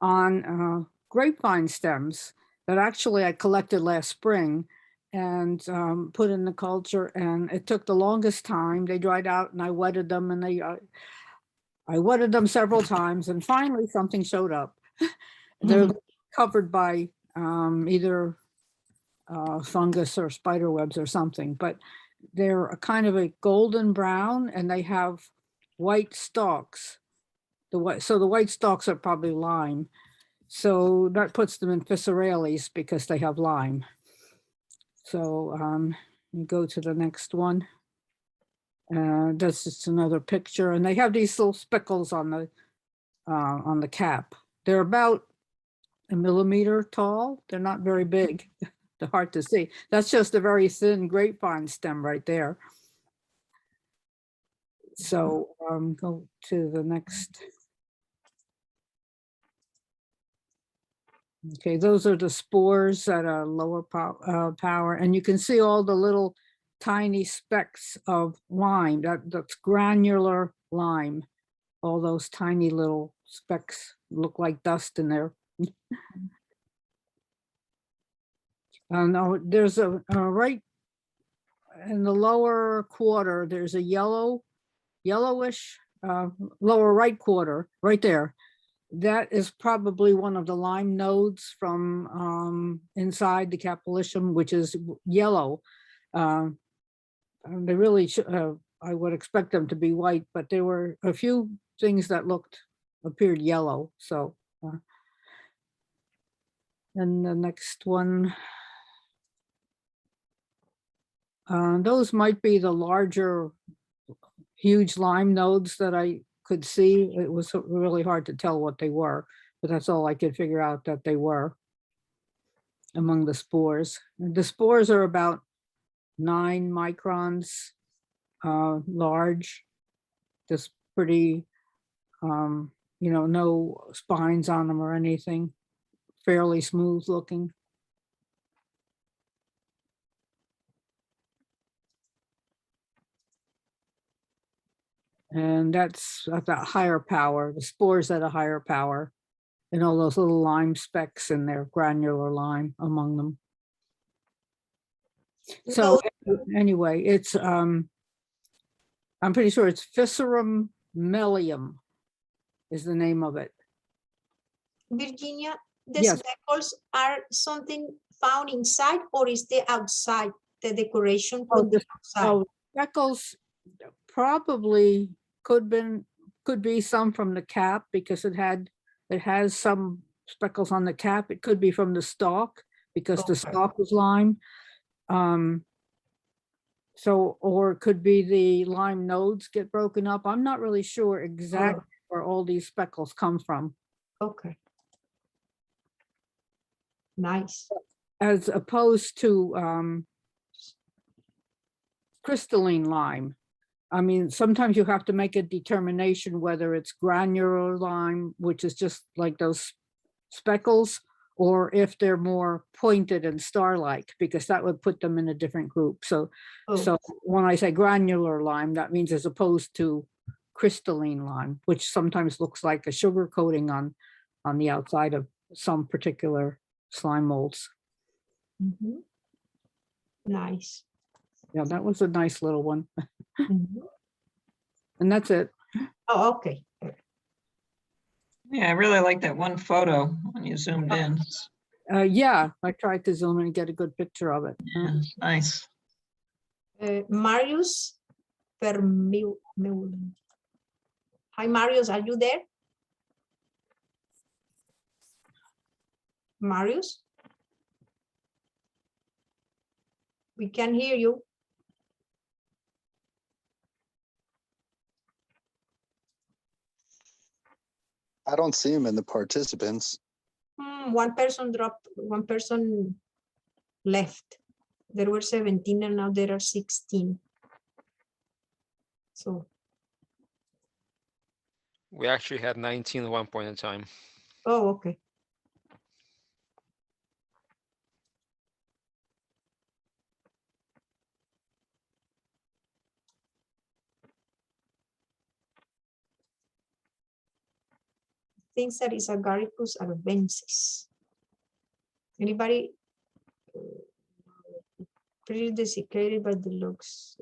on grapevine stems that actually I collected last spring and put in the culture, and it took the longest time. They dried out and I wetted them, and I wetted them several times, and finally something showed up. They're covered by either fungus or spider webs or something, but they're a kind of a golden brown and they have white stalks. So the white stalks are probably lime. So that puts them in Physareales because they have lime. So you go to the next one. That's just another picture, and they have these little speckles on the cap. They're about 1 millimeter tall. They're not very big. They're hard to see. That's just a very thin grapevine stem right there. So go to the next. Okay, those are the spores at a lower power, and you can see all the little tiny specks of lime. That's granular lime. All those tiny little specks look like dust in there. No, there's a right in the lower quarter, there's a yellowish lower right quarter right there. That is probably one of the lime nodes from inside the capillicium, which is yellow. They really I would expect them to be white, but there were a few things that appeared yellow. So, and the next one. Those might be the larger, huge lime nodes that I could see. It was really hard to tell what they were, but that's all I could figure out that they were among the spores. And the spores are about 9 microns large, just pretty, no spines on them or anything, fairly smooth looking. And that's at that higher power, the spores at a higher power, and all those little lime specks in there, granular lime among them. So anyway, it's, I'm pretty sure it's Physarum melium is the name of it. Virginia, the Yes. speckles are something found inside, or is the outside, the decoration Oh, from the outside? Speckles probably could be some from the cap because it has some speckles on the cap. It could be from the stalk because the stalk was lime. So, or it could be the lime nodes get broken up. I'm not really sure exactly where all these speckles come from. Okay. Nice. As opposed to crystalline lime. I mean, sometimes you have to make a determination whether it's granular lime, which is just like those speckles, or if they're more pointed and star-like, because that would put them in a different group. So when I say granular lime, that means as opposed to crystalline lime, which sometimes looks like a sugar coating on the outside of some particular slime molds. Mhm. Nice. Yeah, that was a nice little one. Mhm. And that's it. Oh, okay. Yeah, I really like that one photo when you zoomed in. Yeah, I tried to zoom in and get a good picture of it. Yeah, it's nice. Marius Vermeulen. Hi, Marius, are you there? Marius? We can hear you. I don't see him in the participants. One person dropped, one person left. There were 17 and now there are 16. So, We actually had 19 at one point in time. oh, okay. Thinks that is Agaricus arvensis. Anybody? Pretty desiccated by the looks.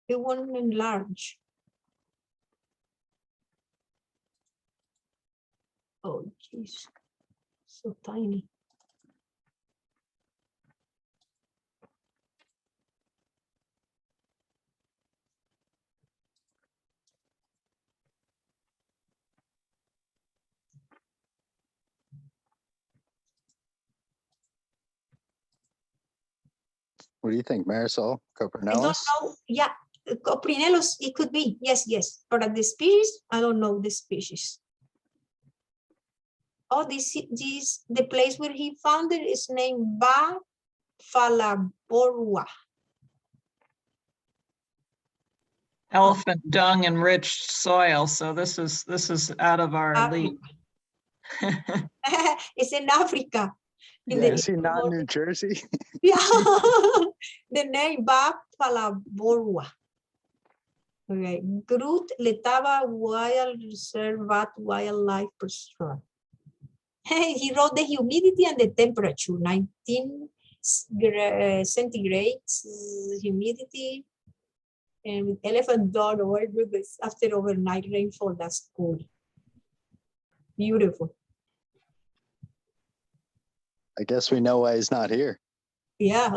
It won't enlarge. Oh, geez, so tiny. What do you think, Marisol? I don't Copernellus? know. Yeah, Coprinellus, it could be. Yes, yes. But at the species, I don't know the species. Oh, this the place where he found it is named Falaborwa. Elephant dung enriched soil. So this is out of our league. It's in Africa. Is he not in New Jersey? Yeah, the name Falaborwa. Okay, Groot Letaba Wild Reservat Wildlife Preserve. He wrote the humidity and the temperature, 19 centigrades humidity, and with elephant dog, oh my goodness, after overnight rainfall, that's cool. Beautiful. I guess we know why he's not here. Yeah.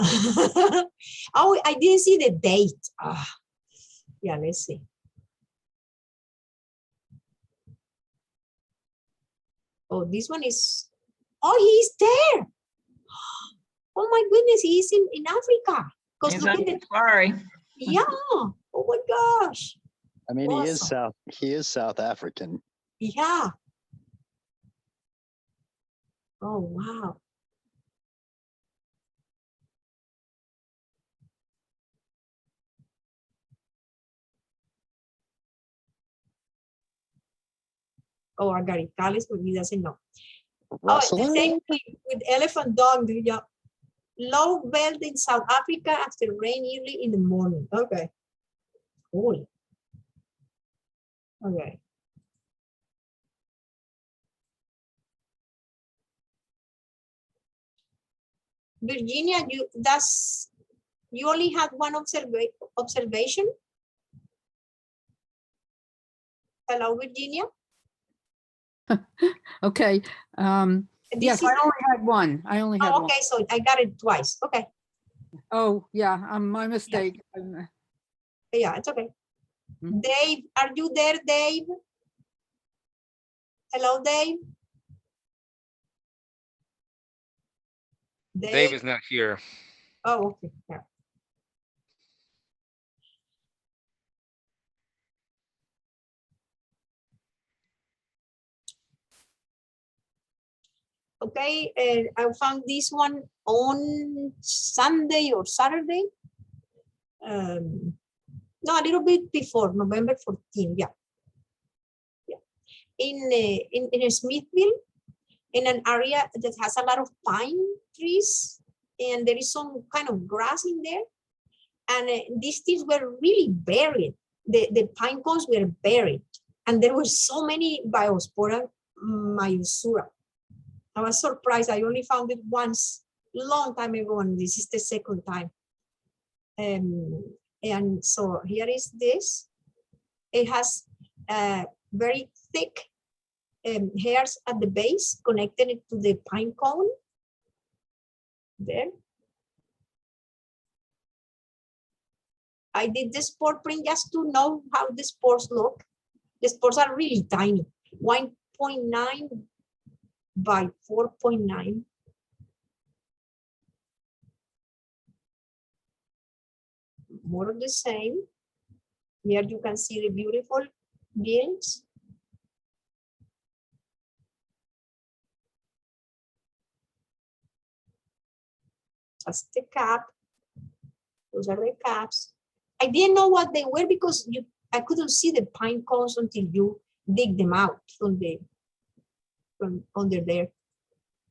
Oh, I didn't see the date. Yeah, let's see. Oh, this one is, oh, he's there. Oh my goodness, he's in Africa. He's on safari. Yeah. Oh my gosh. I mean, Awesome. he is South African. Yeah. Oh, wow. Oh, Agaricalis, but he doesn't know. Oh, it's the same thing with elephant dog. Yeah. Low belt in South Africa after rain early in the morning. Okay. Cool. Okay. Virginia, you only had one observation? Hello, Virginia. Okay. Yes, I only had one. I only had one. Okay, so I got it twice. Okay. Oh, yeah, my mistake. Yeah, it's okay. Dave, are you there, Dave? Hello, Dave. Dave is not here. Oh, okay. Yeah. Okay, I found this one on Sunday or Saturday. No, a little bit before November 14, yeah. In Smithville, in an area that has a lot of pine trees, and there is some kind of grass in there. And these trees were really buried. The pine cones were buried. And there were so many Biospora myosura. I was surprised. I only found it once, long time ago, and this is the second time. And so here is this. It has very thick hairs at the base connected to the pine cone. There. I did the spore print just to know how the spores look. The spores are really tiny, 1.9 by 4.9. More of the same. Here you can see the beautiful gills. That's the cap. Those are the caps. I didn't know what they were because I couldn't see the pine cones until you dig them out from under there.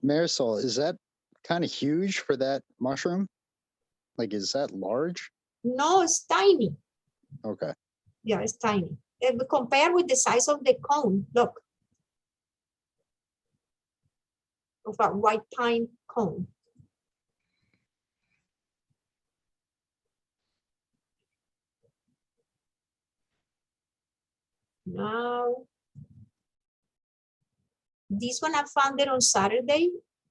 Marisol, is that kind of huge for that mushroom? Like, is that large? No, it's tiny. Okay. Yeah, it's tiny. Compared with the size of the cone, look. Of a white pine cone. Now, this one I found it on Saturday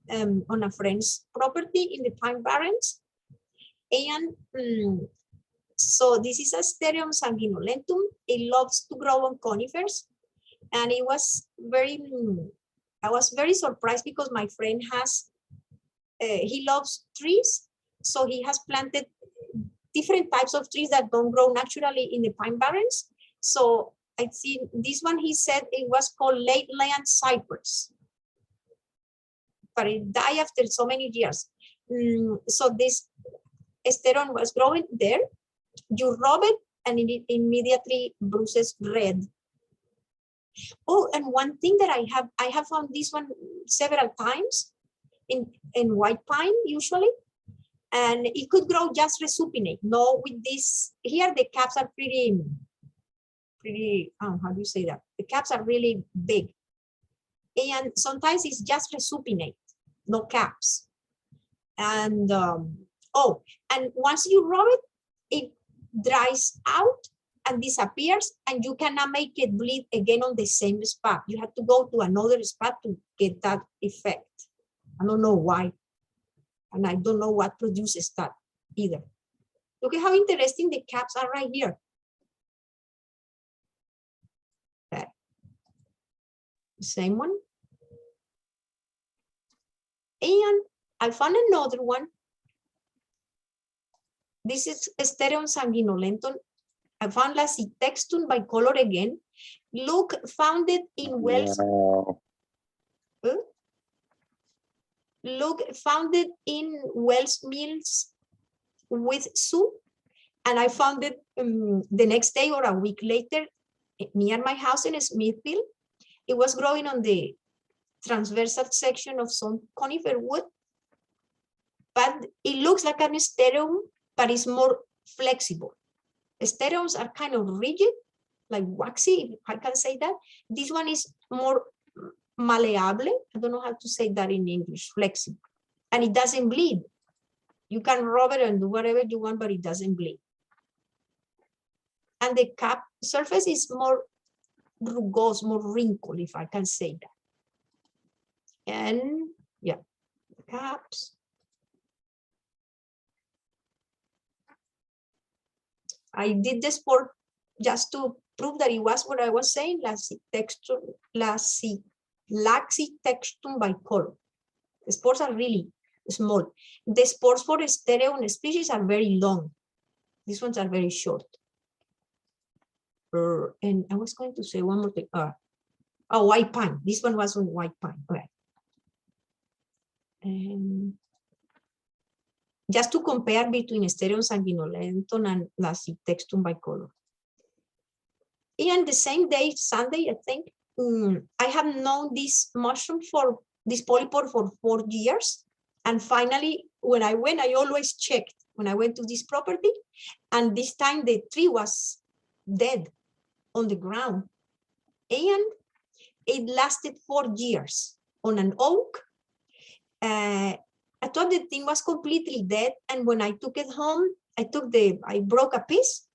on a friend's property in the Pine Barrens. And so this is a Asterium sanguinolentum. It loves to grow on conifers. And it was very, I was very surprised because my friend has, he loves trees. So he has planted different types of trees that don't grow naturally in the Pine Barrens. So I see this one, he said it was called late land cypress, but it died after so many years. So this Asterium was growing there. You rub it and it immediately bruises red. Oh, and one thing that I have found this one several times in white pine usually, and it could grow just resupinate. No, with this here the caps are pretty, how do you say that? The caps are really big. And sometimes it's just resupinate, no caps. And oh, and once you rub it, it dries out and disappears, and you cannot make it bleed again on the same spot. You have to go to another spot to get that effect. I don't know why. And I don't know what produces that either. Look at how interesting the caps are right here. Okay. Same one. And I found another one. This is Asterium sanguinolentum. I found Lacitextum bicolor again. Look, found it in Wells. Wow. Look, found it in Wells Mills with soup. And I found it the next day or a week later near my house in Smithville. It was growing on the transversal section of some conifer wood. But it looks like an Asterium, but it's more flexible. Asteriums are kind of rigid, like waxy, if I can say that. This one is more malleable. I don't know how to say that in English, flexible. And it doesn't bleed. You can rub it and do whatever you want, but it doesn't bleed. And the cap surface is more rugose, more wrinkled, if I can say that. And yeah, caps. I did this for just to prove that it was what I was saying, Lacitextum bicolor. The spores are really small. The spores for Asterium species are very long. These ones are very short. And I was going to say one more thing. Oh, white pine. This one was on white pine. Okay. And just to compare between Asterium sanguinolentum and Lacitextum bicolor. And the same day, Sunday, I think, I have known this mushroom for this polypore for 4 years. And finally, when I went, I always checked when I went to this property. And this time the tree was dead on the ground. And it lasted 4 years on an oak. I thought the thing was completely dead. And when I took it home, I broke a piece.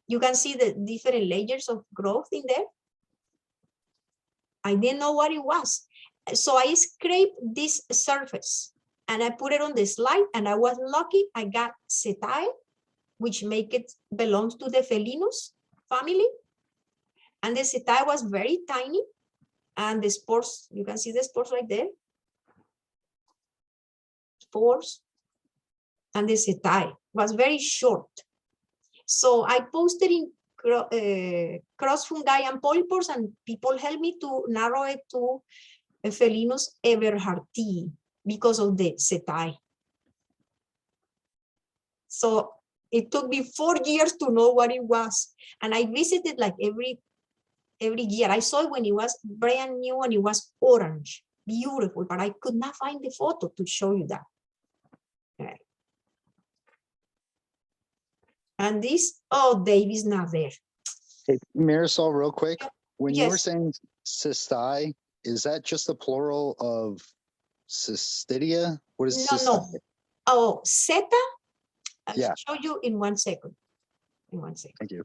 You can see the different layers of growth in there. I didn't know what it was. So I scraped this surface and I put it on the slide, and I was lucky. I got setae, which belongs to the Felinus family. And the setae was very tiny. And the spores, you can see the spores right there. Spores. And the setae was very short. So I posted in cross fungi and polypores, and people helped me to narrow it to Felinus everhartii because of the setae. So it took me 4 years to know what it was. And I visited like every year. I saw it when it was brand new and it was orange, beautiful, but I could not find the photo to show you that. Okay. And this, oh, David's not there. Hey, Marisol, real quick, when you were Yes. saying cysti, is that just the plural of cystidia? What is No, cysti? no. Oh, Zeta, I'll Yeah. show you in 1 second. In 1 second. Thank you.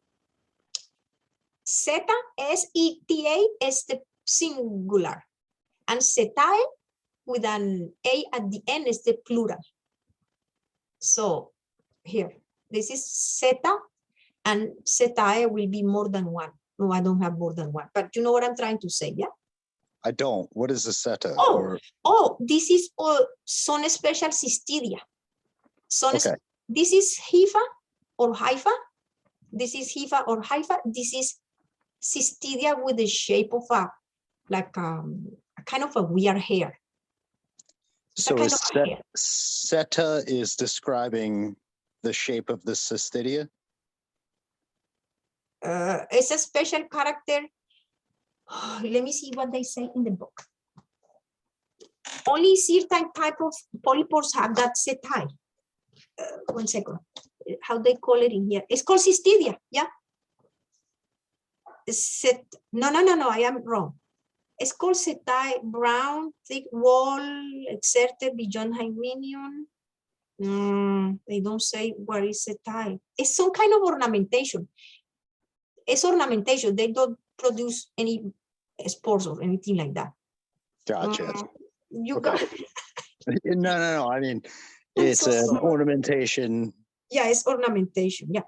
Zeta, S-E-T-A, is the singular. And setae, with an A at the end, is the plural. So here, this is zeta, and setae will be more than one. No, I don't have more than one, but you know what I'm trying to say, yeah? I don't. What is the seta? Oh, this is some special cystidia. Okay. This is hypha or hypha. This is hypha or hypha. This is cystidia with the shape of a kind of a weird hair. So kind is of a hair. seta is describing the shape of the cystidia? It's a special character. Let me see what they say in the book. Only certain type of polypores have that setae. 1 second. How they call it in here? It's called cystidia. Yeah. No, I am wrong. It's called setae, brown, thick wall, exerted beyond hymenium. They don't say what is setae. It's some kind of ornamentation. It's ornamentation. They don't produce any spores or anything like that. Gotcha. You Okay. got it. No. I mean, it's so an sorry. ornamentation. Yeah, it's ornamentation. Yeah.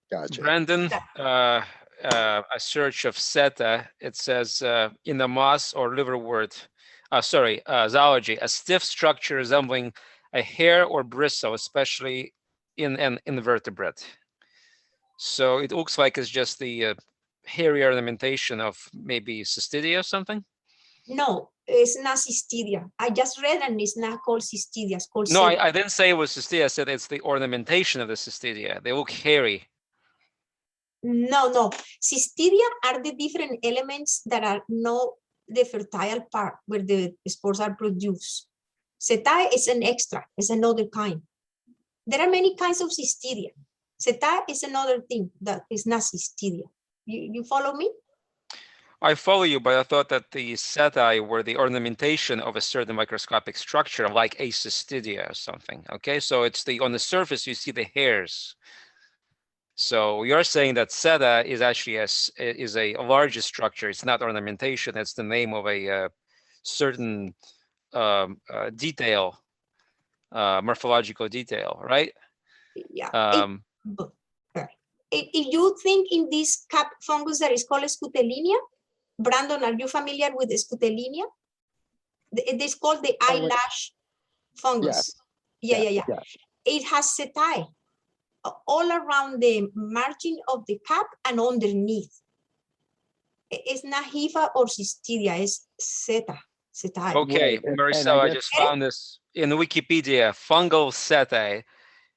Gotcha. Brandon, a search of seta, it says in the moss or liverwort, zoology, a stiff structure resembling a hair or bristle, especially in an invertebrate. So it looks like it's just the hairy ornamentation of maybe cystidia or something. No, it's not cystidia. I just read and it's not called cystidia. It's called No, seta. I didn't say it was cystidia. I said it's the ornamentation of the cystidia. They look hairy. No. Cystidia are the different elements that are not the fertile part where the spores are produced. Setae is an extra, it's another kind. There are many kinds of cystidia. Setae is another thing that is not cystidia. You follow me? I follow you, but I thought that the setae were the ornamentation of a certain microscopic structure, like a cystidia or something. Okay, so it's on the surface you see the hairs. So you're saying that seta is actually a larger structure. It's not ornamentation. It's the name of a certain detail, morphological detail, right? Yeah. If you think in this cap fungus that is called Scutellinia, Brandon, are you familiar with Scutellinia? It is called the eyelash fungus. Yes. Yeah. It has setae all around the margin of the cap and underneath. It's not hypha or cystidia, it's setae. Okay, Maricel, I just found this in Wikipedia, fungal setae.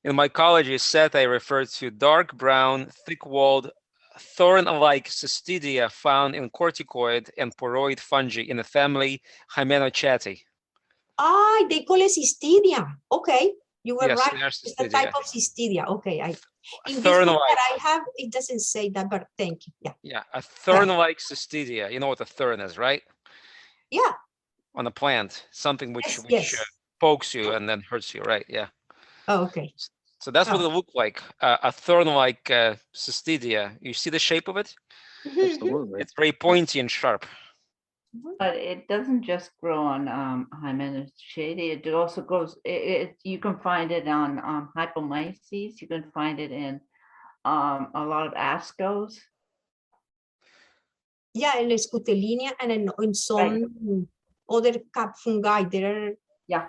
In mycology, setae refers to dark brown, thick-walled thorn-like cystidia found in corticoid and poroid fungi in the family Hymenoceti. Ah, they call it cystidia. Okay, you were Yes, right. they are It's a type cystidia. of cystidia. Okay, in this one Thorn-like. that I have, it doesn't say that, but thank you. Yeah, Yeah, a thorn-like cystidia. You know what a thorn is, right? yeah, On a plant, something which yes. pokes you and then hurts you, right? Yeah. Oh, okay. So that's what Oh. it looked like, a thorn-like cystidia. You see the shape of it? Absolutely. It's very pointy and sharp. But it doesn't just grow on Hymenoceti. It also grows. You can find it on Hypomyces. You can find it in a lot of ascos. Yeah, in Scutellinia and in some other cap fungi. There are. Yeah.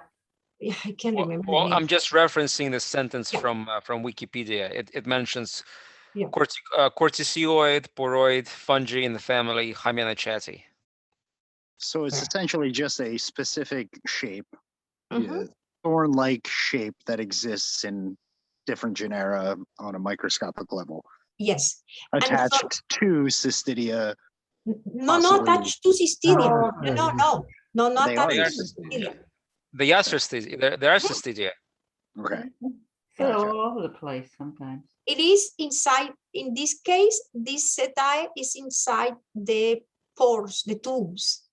Yeah, I can't remember. the Well, name. I'm just referencing the sentence Yeah. from Wikipedia. It mentions Yeah. corticoid, poroid fungi in the family Hymenoceti. So it's Yeah. essentially just a specific shape, Mhm. thorn-like shape that exists in different genera on a microscopic level, Yes. And so- attached to cystidia. No, not Possibly. attached to cystidia. No, No, not They are attached to cystidia. cystidia. They are cystidia. There are cystidia. Okay. They're Gotcha. all over the place sometimes. It is inside, in this case, this setae is inside the pores, the tubes,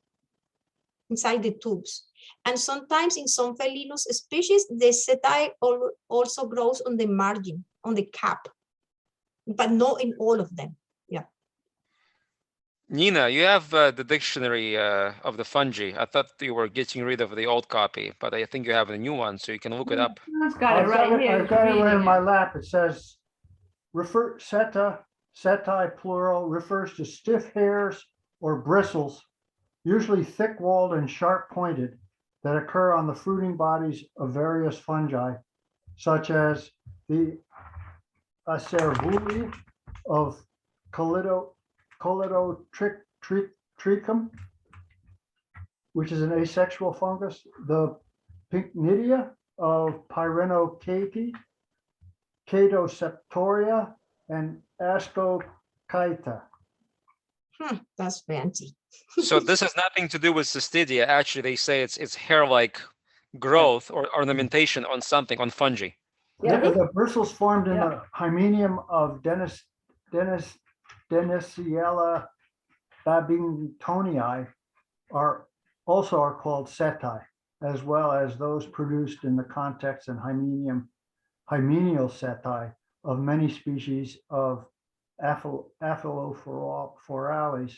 inside the tubes. And sometimes in some Felinus species, the setae also grows on the margin, on the cap, but not in all of them. Yeah. Nina, you have the dictionary of the fungi. I thought you were getting rid of the old copy, but I think you have a new one, so you can look it up. It's got it right here. I've got it reading in my it. lap. It says, setae plural refers to stiff hairs or bristles, usually thick-walled and sharp-pointed, that occur on the fruiting bodies of various fungi, such as the acervuli of Colletotrichum, which is an asexual fungus, the Pycnidia of Pyrenocapi, Catoseptoria, and Ascochaeta. That's fancy. So this has nothing to do with cystidia. Actually, they say it's hair-like growth or ornamentation on something, on fungi. Yeah, The bristles formed in the hymenium of Denisiella babingtonii are called setae, as well as those produced in the context and hymenial setae of many species of Aphilophorales,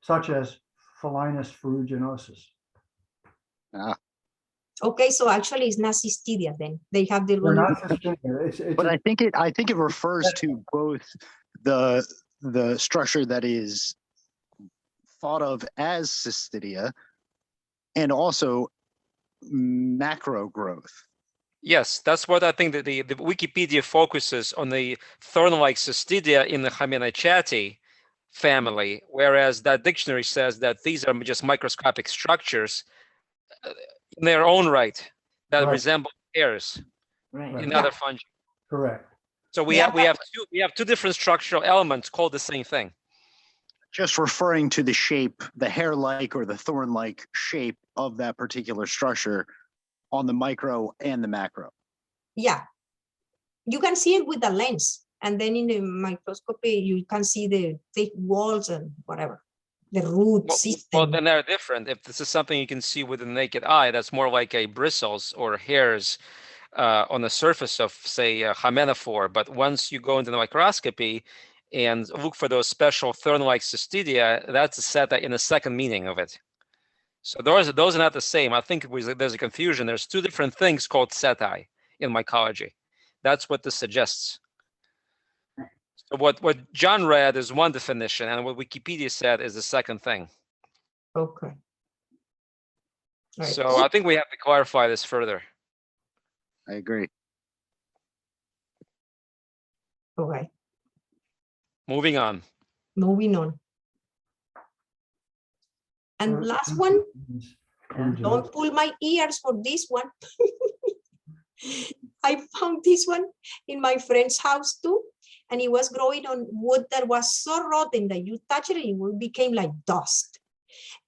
such as Phelinus ferruginosus. Okay, so actually it's not cystidia then. They have the They're wrong. not cystidia. It's But I think it refers to both the structure that is thought of as cystidia and also macro growth. Yes, that's what I think that the Wikipedia focuses on, the thorn-like cystidia in the Hymenoceti family, whereas that dictionary says that these are just microscopic structures in their own right that Right. resemble hairs right. in Yeah. other fungi. Correct. So we Yeah, have two different structural elements called the same thing. Just referring to the shape, the hair-like or the thorn-like shape of that particular structure on the micro and the macro. Yeah. You can see it with the lens. And then in the microscopy, you can see the thick walls and whatever, the root system. Well, then they're different. If this is something you can see with the naked eye, that's more like a bristles or hairs on the surface of, say, a hymenophore. But once you go into the microscopy and look for those special thorn-like cystidia, that's a seta in the second meaning of it. So those are not the same. I think there's a confusion. There's two different things called setae in mycology. That's what this suggests. So what John read is one definition, and what Wikipedia said is the second thing. Okay. Right. So I think we have to clarify this further. I agree. Okay. Moving on. Moving on. And last one, don't pull my ears for this one. I found this one in my friend's house too. And it was growing on wood that was so rotten that you touch it and it became like dust.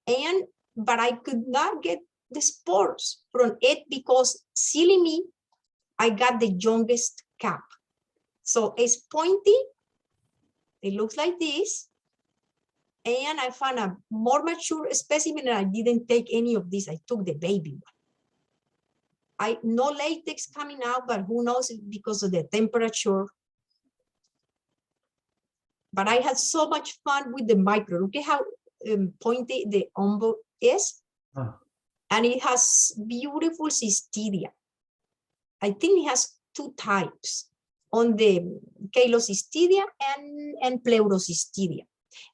But I could not get the spores from it because, silly me, I got the youngest cap. So it's pointy. It looks like this. And I found a more mature specimen and I didn't take any of this. I took the baby one. No latex coming out, but who knows, because of the temperature. But I had so much fun with the micro. Look at how pointy the umbo is. Oh. And it has beautiful cystidia. I think it has two types on the Calostoma and Pleurocystidia.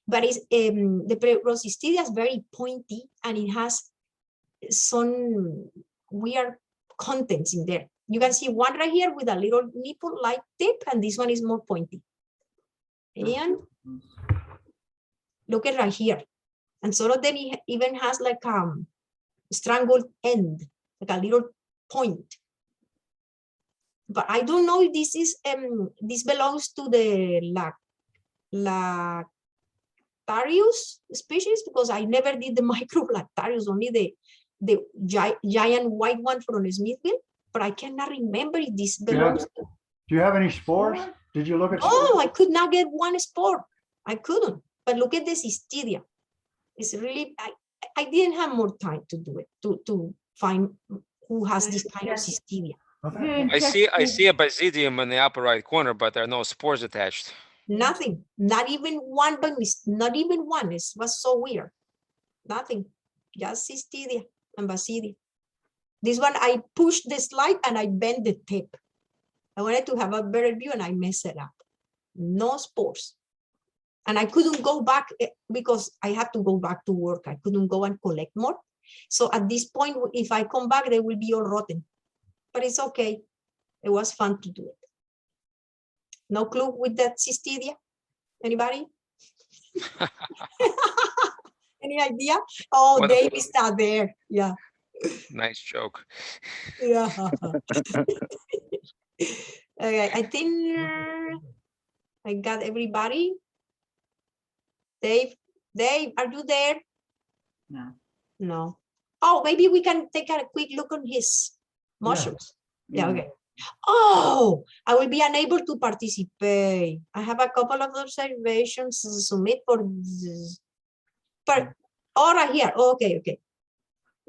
But it's, the Pleurocystidia is very pointy and it has some weird contents in there. You can see one right here with a little nipple-like tip, and this one is more pointy. And look at right here. And sort of then it even has like strangled end, like a little point. But I don't know if this is this belongs to the Lactarius species, because I never did the micro Lactarius, only the giant white one from Smithville. But I cannot remember if this belongs to. Do you have any spores? Did you look at? Oh, I could not get one spore. I couldn't. But look at the cystidia. It's really, I didn't have more time to do it, to find who has this kind of cystidia. Okay. I see a basidium in the upper right corner, but there are no spores attached. Nothing, not even one, but not even one. It was so weird. Nothing, just cystidia and basidium. This one, I pushed the slide and I bent the tip. I wanted to have a better view and I messed it up. No spores. And I couldn't go back because I had to go back to work. I couldn't go and collect more. So at this point, if I come back, they will be all rotten. But it's okay. It was fun to do it. No clue with that cystidia? Anybody? Any idea? Oh, What Dave is not there. Yeah. Nice joke. Yeah. Okay, I think I got everybody. Dave, are you there? No. No. Oh, maybe we can take a quick look on his mushrooms. Yeah, okay. Oh, I will be unable to participate. I have a couple of observations to submit for this. But, oh, right here. Okay, okay.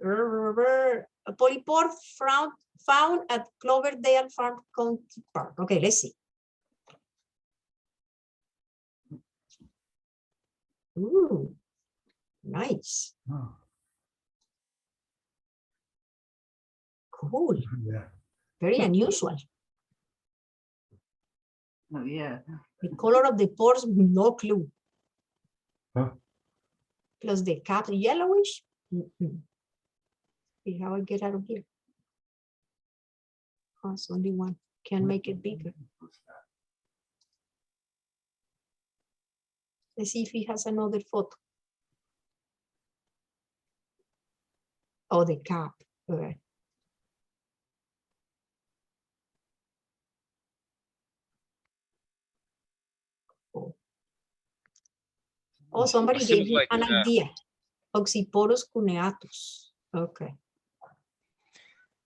A polypore found at Cloverdale Farm County Park. Okay, let's see. Ooh, nice. Oh, Cool. yeah. Very unusual. Oh, yeah. The color of the pores, no clue. Huh? Plus the cap, yellowish. See how I get out of here. Oh, it's only one. Can make it bigger. Let's see if he has another photo. Oh, the cap. Okay. Oh, somebody Seems gave me like, an idea. Oxyporus cuneatus. Okay.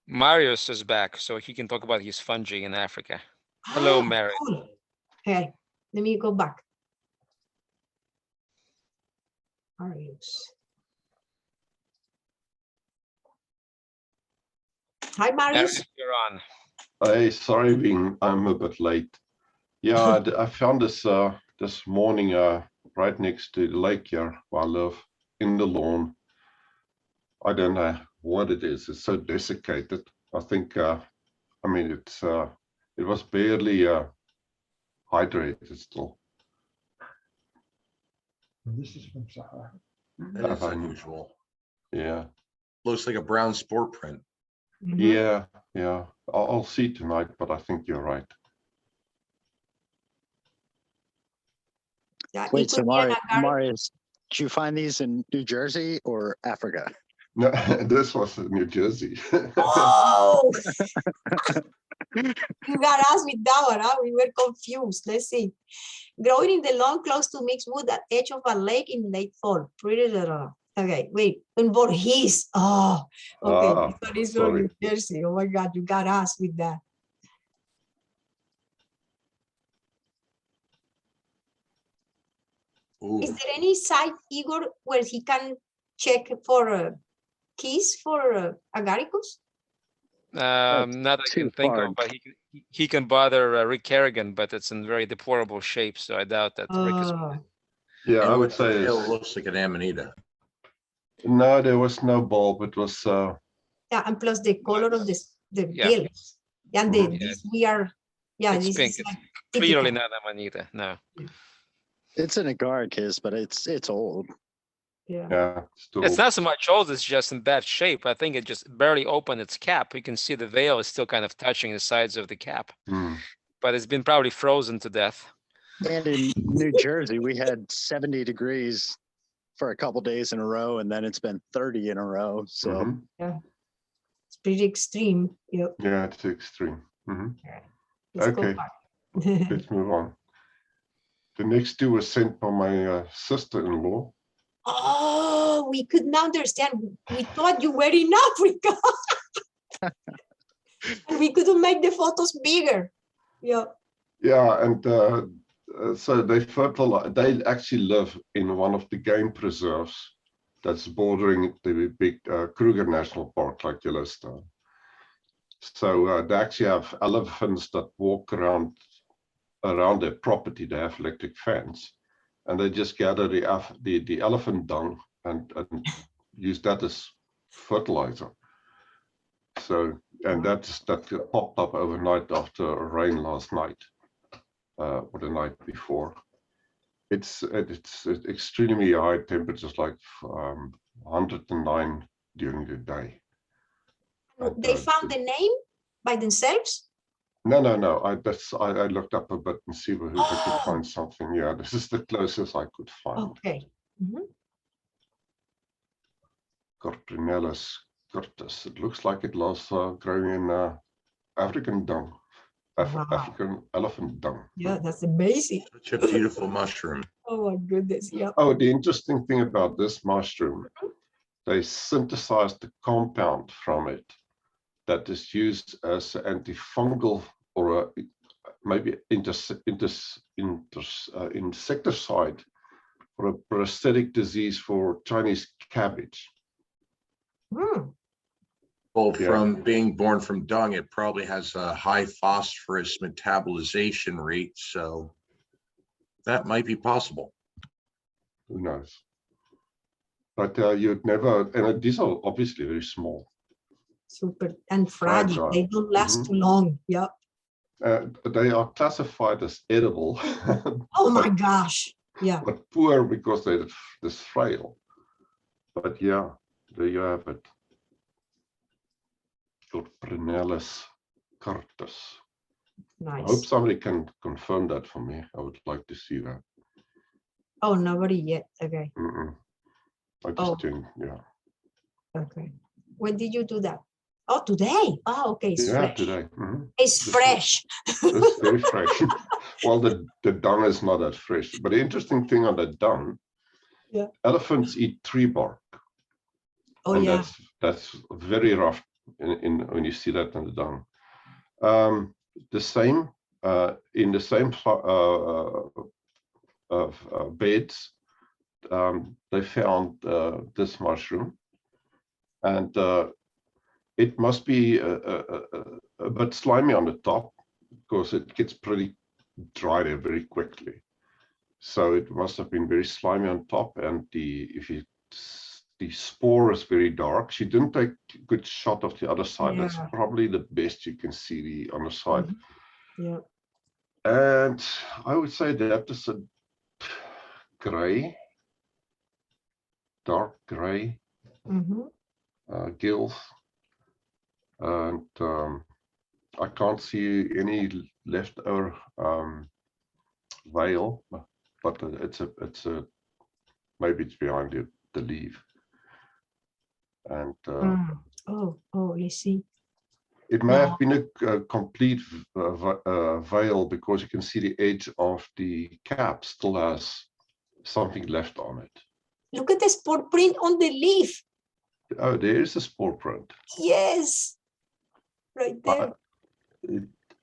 Marius is back, so he can talk about his fungi in Africa. Hello, Mary. Cool. Okay, let me go back. Marius. Hi, Marius. Marius, you're on. Hey, sorry, I'm a bit late. Yeah, I found this this morning right next to the lake here where I live, in the lawn. I don't know what it is. It's so desiccated. I think I mean it was barely hydrated still. This is from Sahara. That is unusual. Yeah. Looks like a brown spore print. Yeah, yeah. I'll see tonight, but I think you're right. Yeah, it Wait, so could be an agar- Marius, did you find these in New Jersey or Africa? No, this was in New Jersey. Oh, You got us with that one, huh? We were confused. Let's see. Growing in the lawn close to mixed wood at edge of a lake in late fall. Pretty little. Okay, wait. In Voorhees. Oh, okay. This one is from sorry. New Jersey. Oh my God, you got us with that. Ooh. Is there any site, Igor, where he can check for keys for agaricus? Not that I too can think far. of, but he can bother Rick Kerrigan, but it's in very deplorable shape, so I doubt that Rick is. Yeah, And I would with the say tail, it's, looks like an amanita. no, there was no bulb. It was Yeah, and plus the color of this, the Yeah. bill. And the, Mhm. this we are, yeah, It's this pink. is It's like clearly typical. not Amanita. No. It's an agaricus, but it's old. Yeah. yeah, still It's not so much old, it's just in bad shape. I think it just barely opened its cap. You can see the veil is still kind of touching the sides of the cap, but it's been probably frozen to death. And in New Jersey, we had 70 degrees for a couple days in a row, and then it's been 30 in a row. So Yeah, it's pretty extreme. Yep. yeah, it's extreme. Let's go Okay, back. let's move on. The next two were sent by my sister-in-law. Oh, we could not understand. We thought you were in Africa. And we couldn't make the photos bigger. Yeah. Yeah, and so they fertilize. They actually live in one of the game preserves that's bordering the big Kruger National Park, like Yellowstone. So they actually have elephants that walk around their property. They have electric fence, and they just gather the elephant dung and use that as fertilizer. So, and that popped up overnight after rain last night, or the night before. It's extremely high temperatures, like 109 during the day. They found the name by themselves? No. I looked up a bit and see if I could find something. Yeah, this is the closest I could find. Okay. Corprinellus curtus. It looks like it was growing in African dung, African elephant dung. Yeah, that's amazing. Such a beautiful mushroom. Oh my goodness. Yeah. Oh, the interesting thing about this mushroom, they synthesized the compound from it that is used as an antifungal or maybe insecticide for a parasitic disease for Chinese cabbage. Well, from being born from dung, it probably has a high phosphorus metabolization rate, so that might be possible. Who knows? But you'd never, and these are obviously very small. Super and fragile. They don't last too long. Yeah. They are classified as edible. Oh my gosh. Yeah. But poor because they're this frail. But yeah, there you have it. Corprinellus curtus. Nice. I hope somebody can confirm that for me. I would like to see that. Oh, nobody yet. Okay. I just didn't, yeah. Okay. When did you do that? Oh, today. Oh, okay. It's fresh. Today. It's fresh. It's very fresh. Well, the dung is not that fresh. But the interesting thing on the dung, elephants eat tree bark. Oh, and yeah. That's very rough when you see that in the dung. The same in the same beds, they found this mushroom, and it must be a bit slimy on the top because it gets pretty dry there very quickly. So it must have been very slimy on top, and the spore is very dark. She didn't take a good shot of the other side. That's probably the best you can see the underside. Yeah. And I would say that is a gray, dark gray gills. And I can't see any leftover veil, but it's a maybe it's behind the leaf. And oh, let's see. It may have been a complete veil because you can see the edge of the cap still has something left on it. Look at the spore print on the leaf. Oh, there is a spore print. Yes, right there.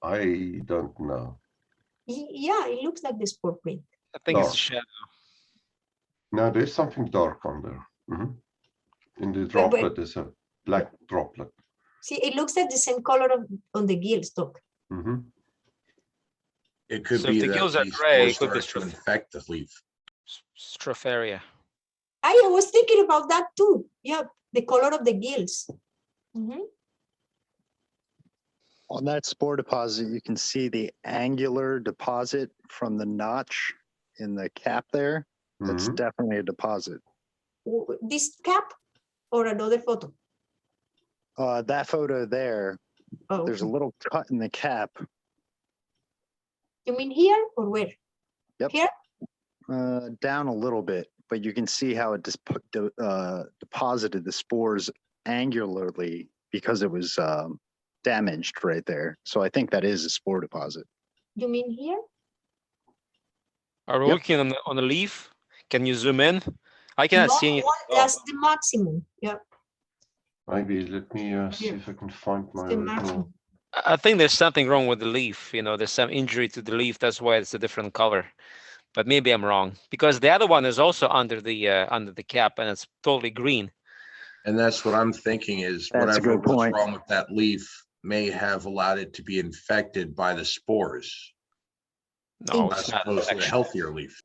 I don't know. Yeah, it looks like the spore print. I think it's a Dark. shadow. No, there's something dark on there. In the droplet, there's a black droplet. See, it looks like the same color on the gills, look. It could So be if the that gills are these gray, spores it could be start to infect the leaf. Stropharia. I was thinking about that too. Yeah, the color of the gills. On that spore deposit, you can see the angular deposit from the notch in the cap there. That's definitely a deposit. This cap or another photo? That photo there, there's a little cut in the cap. You mean here or where? Yep. Here? Down a little bit, but you can see how it just deposited the spores angularly because it was damaged right there. So I think that is a spore deposit. You mean here? Are we looking on the leaf? Can you zoom in? I cannot see anything. That's the maximum. Yeah. Maybe let me see if I can find my The original. maximum. I think there's something wrong with the leaf. You know, there's some injury to the leaf. That's why it's a different color. But maybe I'm wrong because the other one is also under the cap and it's totally green. And that's what I'm thinking is That's a whatever good was point. wrong with that leaf may have allowed it to be infected by the spores. No, As it's not opposed to a infection. healthier leaf.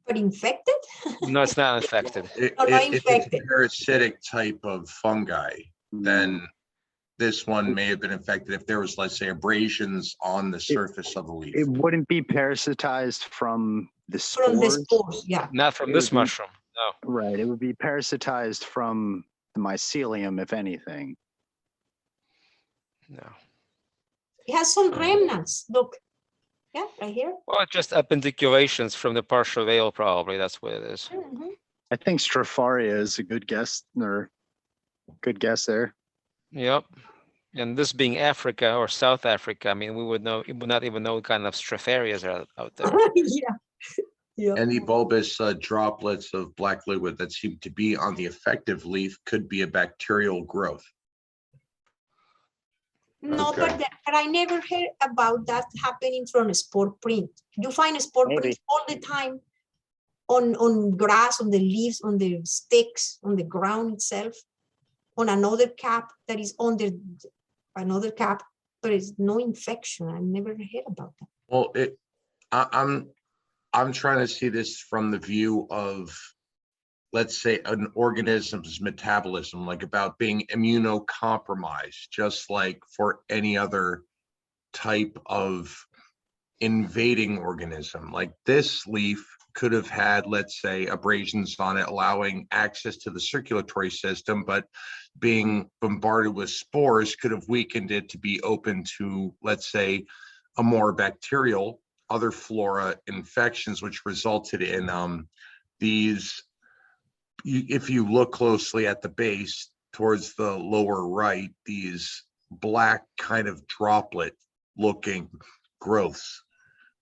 But infected? No, it's not infected. If not it's infected. a parasitic type of fungi, then this one may have been infected if there was, let's say, abrasions on the surface of the leaf. It wouldn't be parasitized from the spores. From the spores, yeah. Not from this mushroom. No. Right. It would be parasitized from the mycelium, if anything. No. It has some remnants. Look. Yeah, right here. Well, just appendiculations from the partial veil, probably. That's what it is. I think Stropharia is a good guess, or good guess there. Yep. And this being Africa or South Africa, I mean, we would not even know what kind of Stropharias are out there. Yeah. Any bulbous droplets of black liquid that seem to be on the effective leaf could be a bacterial growth. No, Okay. but I never heard about that happening from a spore print. You find a spore Maybe. print all the time on grass, on the leaves, on the sticks, on the ground itself, on another cap that is under another cap, but it's no infection. I never heard about that. Well, I'm trying to see this from the view of, let's say, an organism's metabolism, like about being immunocompromised, just like for any other type of invading organism. Like this leaf could have had, let's say, abrasions on it, allowing access to the circulatory system, but being bombarded with spores could have weakened it to be open to, let's say, a more bacterial, other flora infections, which resulted in these. If you look closely at the base towards the lower right, these black kind of droplet looking growths,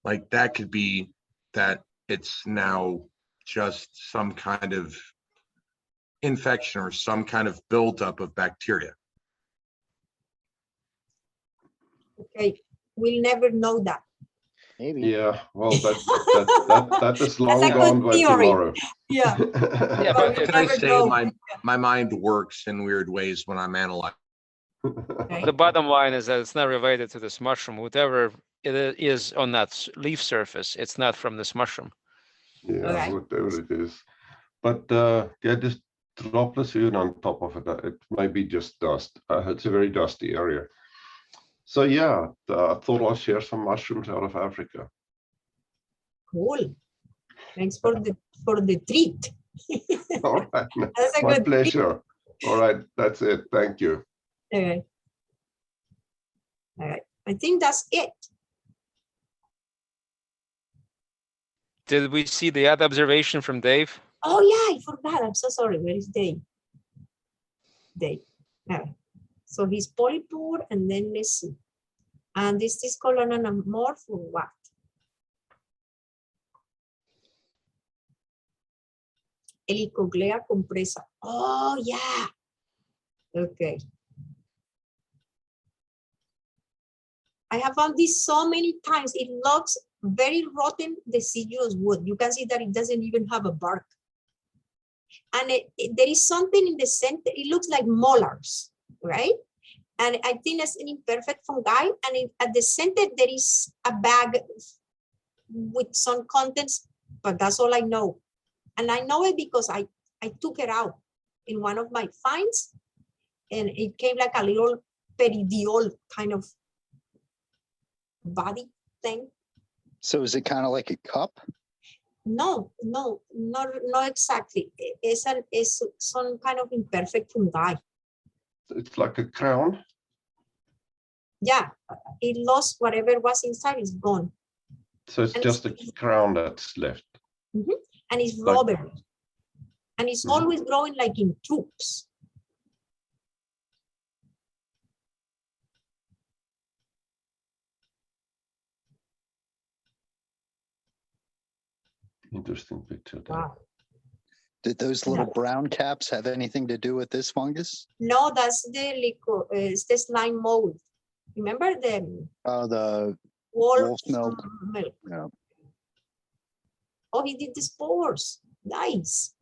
like that could be that it's now just some kind of infection or some kind of buildup of bacteria. Okay, we'll never know that. Maybe. Yeah, well, that is long That's a gone good by theory. tomorrow. Yeah. Yeah, but we'll I never say know. my mind works in weird ways when I'm analyzing. the bottom line is that it's not related to this mushroom. Whatever it is on that leaf surface, it's not from this mushroom. Yeah, Okay. whatever it is. But yeah, just droplets even on top of it. It might be just dust. It's a very dusty area. So yeah, I thought I'll share some mushrooms out of Africa. Cool. Thanks for the treat. All right, That's a my good pleasure. All right, that's it. Thank you. Okay. All right. I think that's it. Did we see the other observation from Dave? Oh yeah, I forgot. I'm so sorry. Where is Dave? Dave. All right. So he's polypore, and then let's see. And this is called an anamorph or what? Helicoglea compressa. Oh, yeah. Okay. I have found this so many times. It looks very rotten, deciduous wood. You can see that it doesn't even have a bark. And there is something in the center. It looks like molars, right? And I think it's an imperfect fungi. And at the center, there is a bag with some contents, but that's all I know. And I know it because I took it out in one of my finds, and it came like a little peridiol kind of body thing. So is it kind of like a cup? No, not exactly. It's some kind of imperfect fungi. It's like a crown. Yeah, it lost whatever was inside, is gone. So it's And just a crown that's left. And it's Like- rubbery. And it's always growing like in troops. Interesting picture there. Wow. Did those little brown caps have anything to do with this fungus? No, that's it's the slime mold. Remember the Oh, the wolf milk. milk? Yeah. Oh, he did the spores. Nice.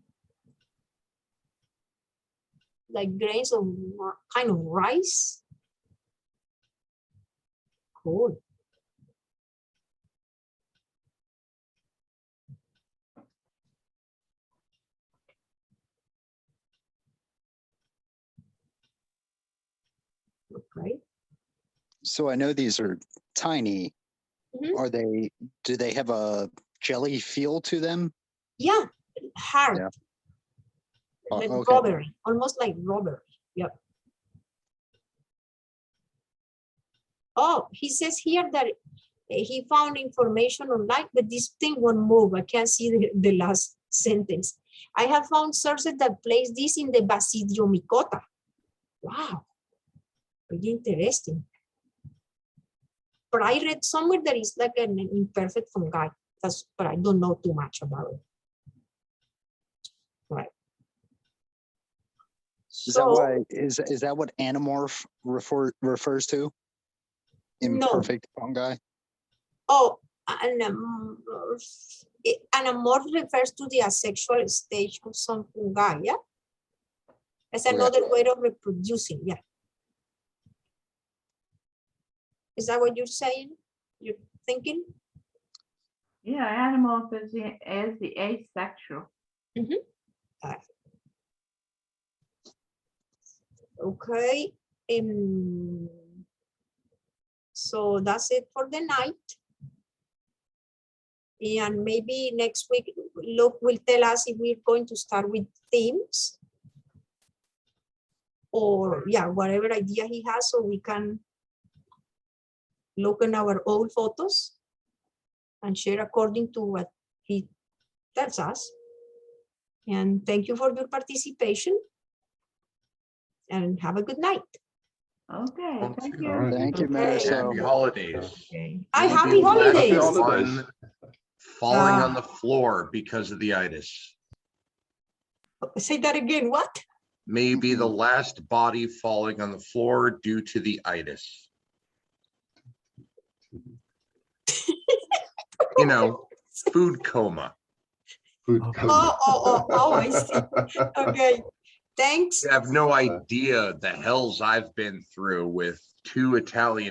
Like grains of kind of rice. Cool. Okay. So I know these are tiny. Mhm. Do they have a jelly feel to them? Yeah, hard. Yeah. Like Okay. rubbery, almost like rubber. Yep. Oh, he says here that he found information online, but this thing won't move. I can't see the last sentence. I have found sources that place this in the Basidiomycota. Wow, pretty interesting. But I read somewhere that it's like an imperfect fungi. But I don't know too much about it. Right. Is that why? Is that what anamorph refers to? Imperfect fungi. Oh, anamorph refers to the asexual stage of some fungi, yeah? It's another way of reproducing, yeah. Is that what you're saying? You're thinking? Yeah, animals is the asexual. Okay. So that's it for the night. And maybe next week, Luke will tell us if we're going to start with themes. Or yeah, whatever idea he has, so we can look in our old photos and share according to what he tells us. And thank you for your participation. And have a good night. Okay, thank you. Alright. Thank you, Okay. Marisol. Happy holidays. Okay. You'll be Happy the last holidays. holidays. one falling Ah. on the floor because of the itis. Say that again, what? May be the last body falling on the floor due to the itis. You know, food coma. Food Oh, I see. Okay, thanks. You have no idea the hells I've been through with 2 Italian